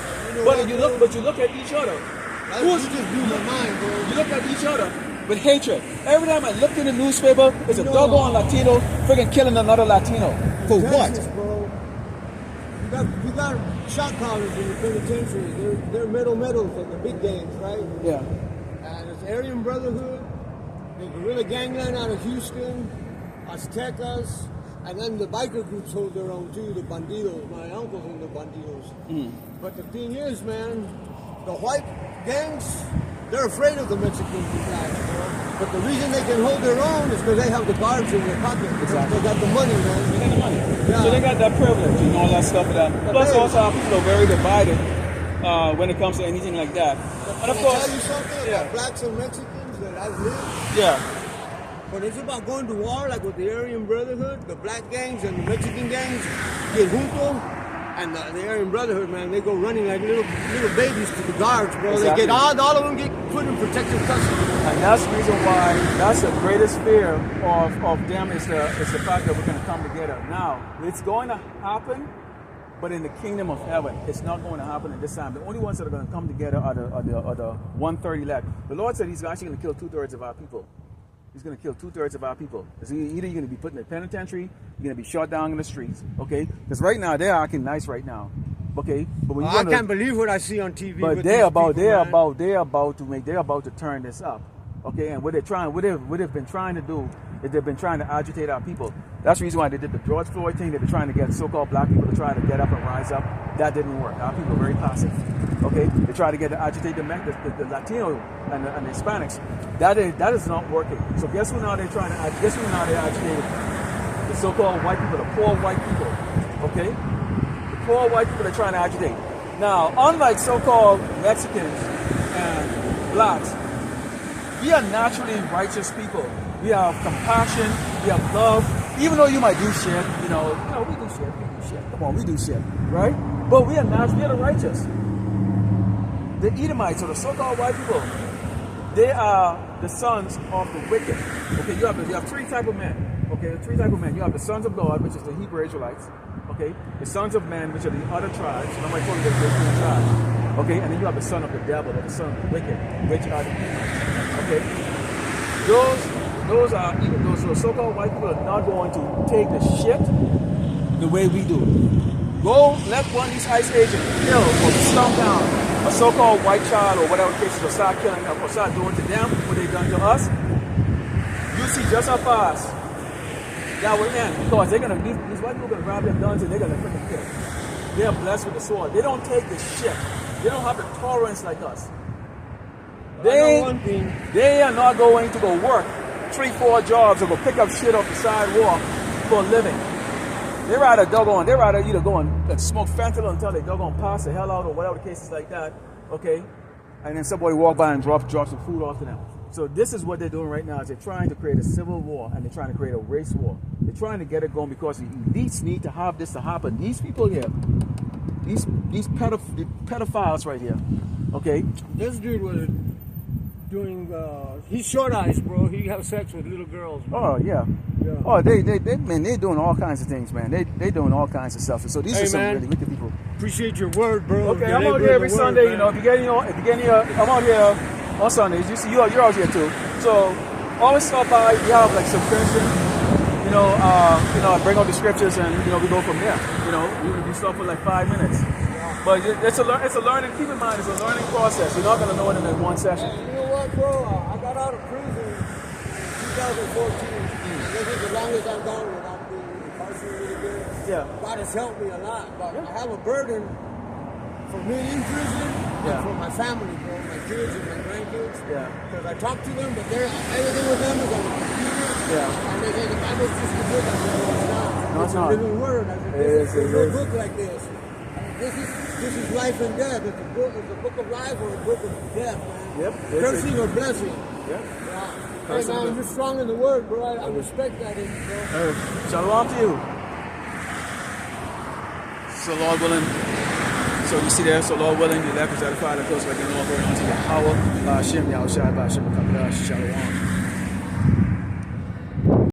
But you look at each other. You just blew my mind, bro. You look at each other with hatred. Every time I look in the newspaper, there's a doggone Latino friggin' killing another Latino. For what? Bro. You got shot callers in the penitentiary. They're medals at the big games, right? Yeah. And it's Aryan Brotherhood, the guerrilla gangland out of Houston, Aztecas, and then the biker groups hold their own too, the bandidos. My uncle's in the bandidos. But the thing is, man, the white gangs they're afraid of the Mexicans and blacks, bro. But the reason they can hold their own is because they have the guards in their pocket. Exactly. They got the money, man. They got the money. Yeah. So they got that privilege and all that stuff. Plus, also, our people are very divided when it comes to anything like that. And of Can I course, tell you something yeah. about blacks and Mexicans that I've lived? Yeah. When it's about going to war, like with the Aryan Brotherhood, the black gangs and the Mexican gangs get junto, and the Aryan Brotherhood, man, they go running like little babies to the guards, bro. Exactly. They get all of them get put in protective custody. And that's the reason why, that's the greatest fear of them is the fact that we're going to come together. Now, it's going to happen, but in the kingdom of heaven, it's not going to happen at this time. The only ones that are going to come together are the 130 elect. The Lord said he's actually going to kill 2/3 of our people. He's going to kill 2/3 of our people. It's either you're going to be put in the penitentiary, you're going to be shot down in the streets, okay? Because right now, they're acting nice right now, okay? But when I can't believe what I see on TV. But they're about to turn this up, okay? And what they've been trying to do is they've been trying to agitate our people. That's the reason why they did the George Floyd thing. They've been trying to get so-called black people to try to get up and rise up. That didn't work. Our people are very passive, okay? They try to agitate the Latino and the Hispanics. That is not working. So guess who now they're agitating? The so-called white people, the poor white people, okay? The poor white people they're trying to agitate. Now, unlike so-called Mexicans and blacks, we are naturally righteous people. We have compassion, we have love. Even though you might do shit, we do shit. Come on, we do shit, right? But we are the righteous. The Edomites, or the so-called white people, they are the sons of the wicked. Okay, you have three types of men. Okay, three types of men. You have the sons of God, which is the Hebrew Israelites. Okay, the sons of men, which are the other tribes. And I'm going to call them the different tribes. Okay, and then you have the son of the devil, or the son of the wicked, which are the Edomites. Okay, those so-called white people are not going to take the shit the way we do. Go let one of these ICE agents kill or stomp down a so-called white child or whatever cases, or start killing them or start doing to them what they've done to us. You see just how fast that will end, because these white people are gonna grab their guns and they're gonna freaking kill. They are blessed with the sword. They don't take the shit. They don't have the tolerance like us. They are not going to go work 3-4 jobs or go pick up shit off the sidewalk for a living. They'd rather either go and smoke fentanyl until they doggone pass the hell out or whatever the case is like that, okay? And then somebody walk by and drop some food off to them. So this is what they're doing right now, is they're trying to create a civil war, and they're trying to create a race war. They're trying to get it going because the elites need to have this to happen. These people here, these pedophiles right here, okay? This dude was doing, he's short eyes, bro. He has sex with little girls, bro. Oh, yeah. Oh, they're doing all kinds of things, man. They're doing all kinds of stuff. So these are some really wicked people. Appreciate your word, bro. Okay, I'm out here every Sunday. Man. If you get here, I'm out here on Sundays. You see, you're out here too. So always stop by. We have like some Christian, bring out the scriptures, and we go from there. We stop for like 5 minutes. But it's a learning. Keep in mind, it's a learning process. You're not gonna know it in one session. You know what, bro? I got out of prison in 2014. This is the longest I've gone without being incarcerated again. Yeah. God has helped me a lot, but I have a burden for me in prison and for my family, bro, my kids and my grandkids. Yeah. Because I talk to them, but everything with them is on the computer. Yeah. And they say the Bible's just a book. I said, no, it's not. No, it's a not. living word. I said, there's no book like this. This is life and death. It's a book of life or a book of death, man. Yep. Cursing or blessing. Yep. Yeah. Hey, man, you're strong in the word, bro. I respect that, bro. Shalom to you. So Lord willing, so you see there, so Lord willing, the left is edified, of course, like an offering unto Yahweh, Hashem, Yahushua, Hashem, Shalom.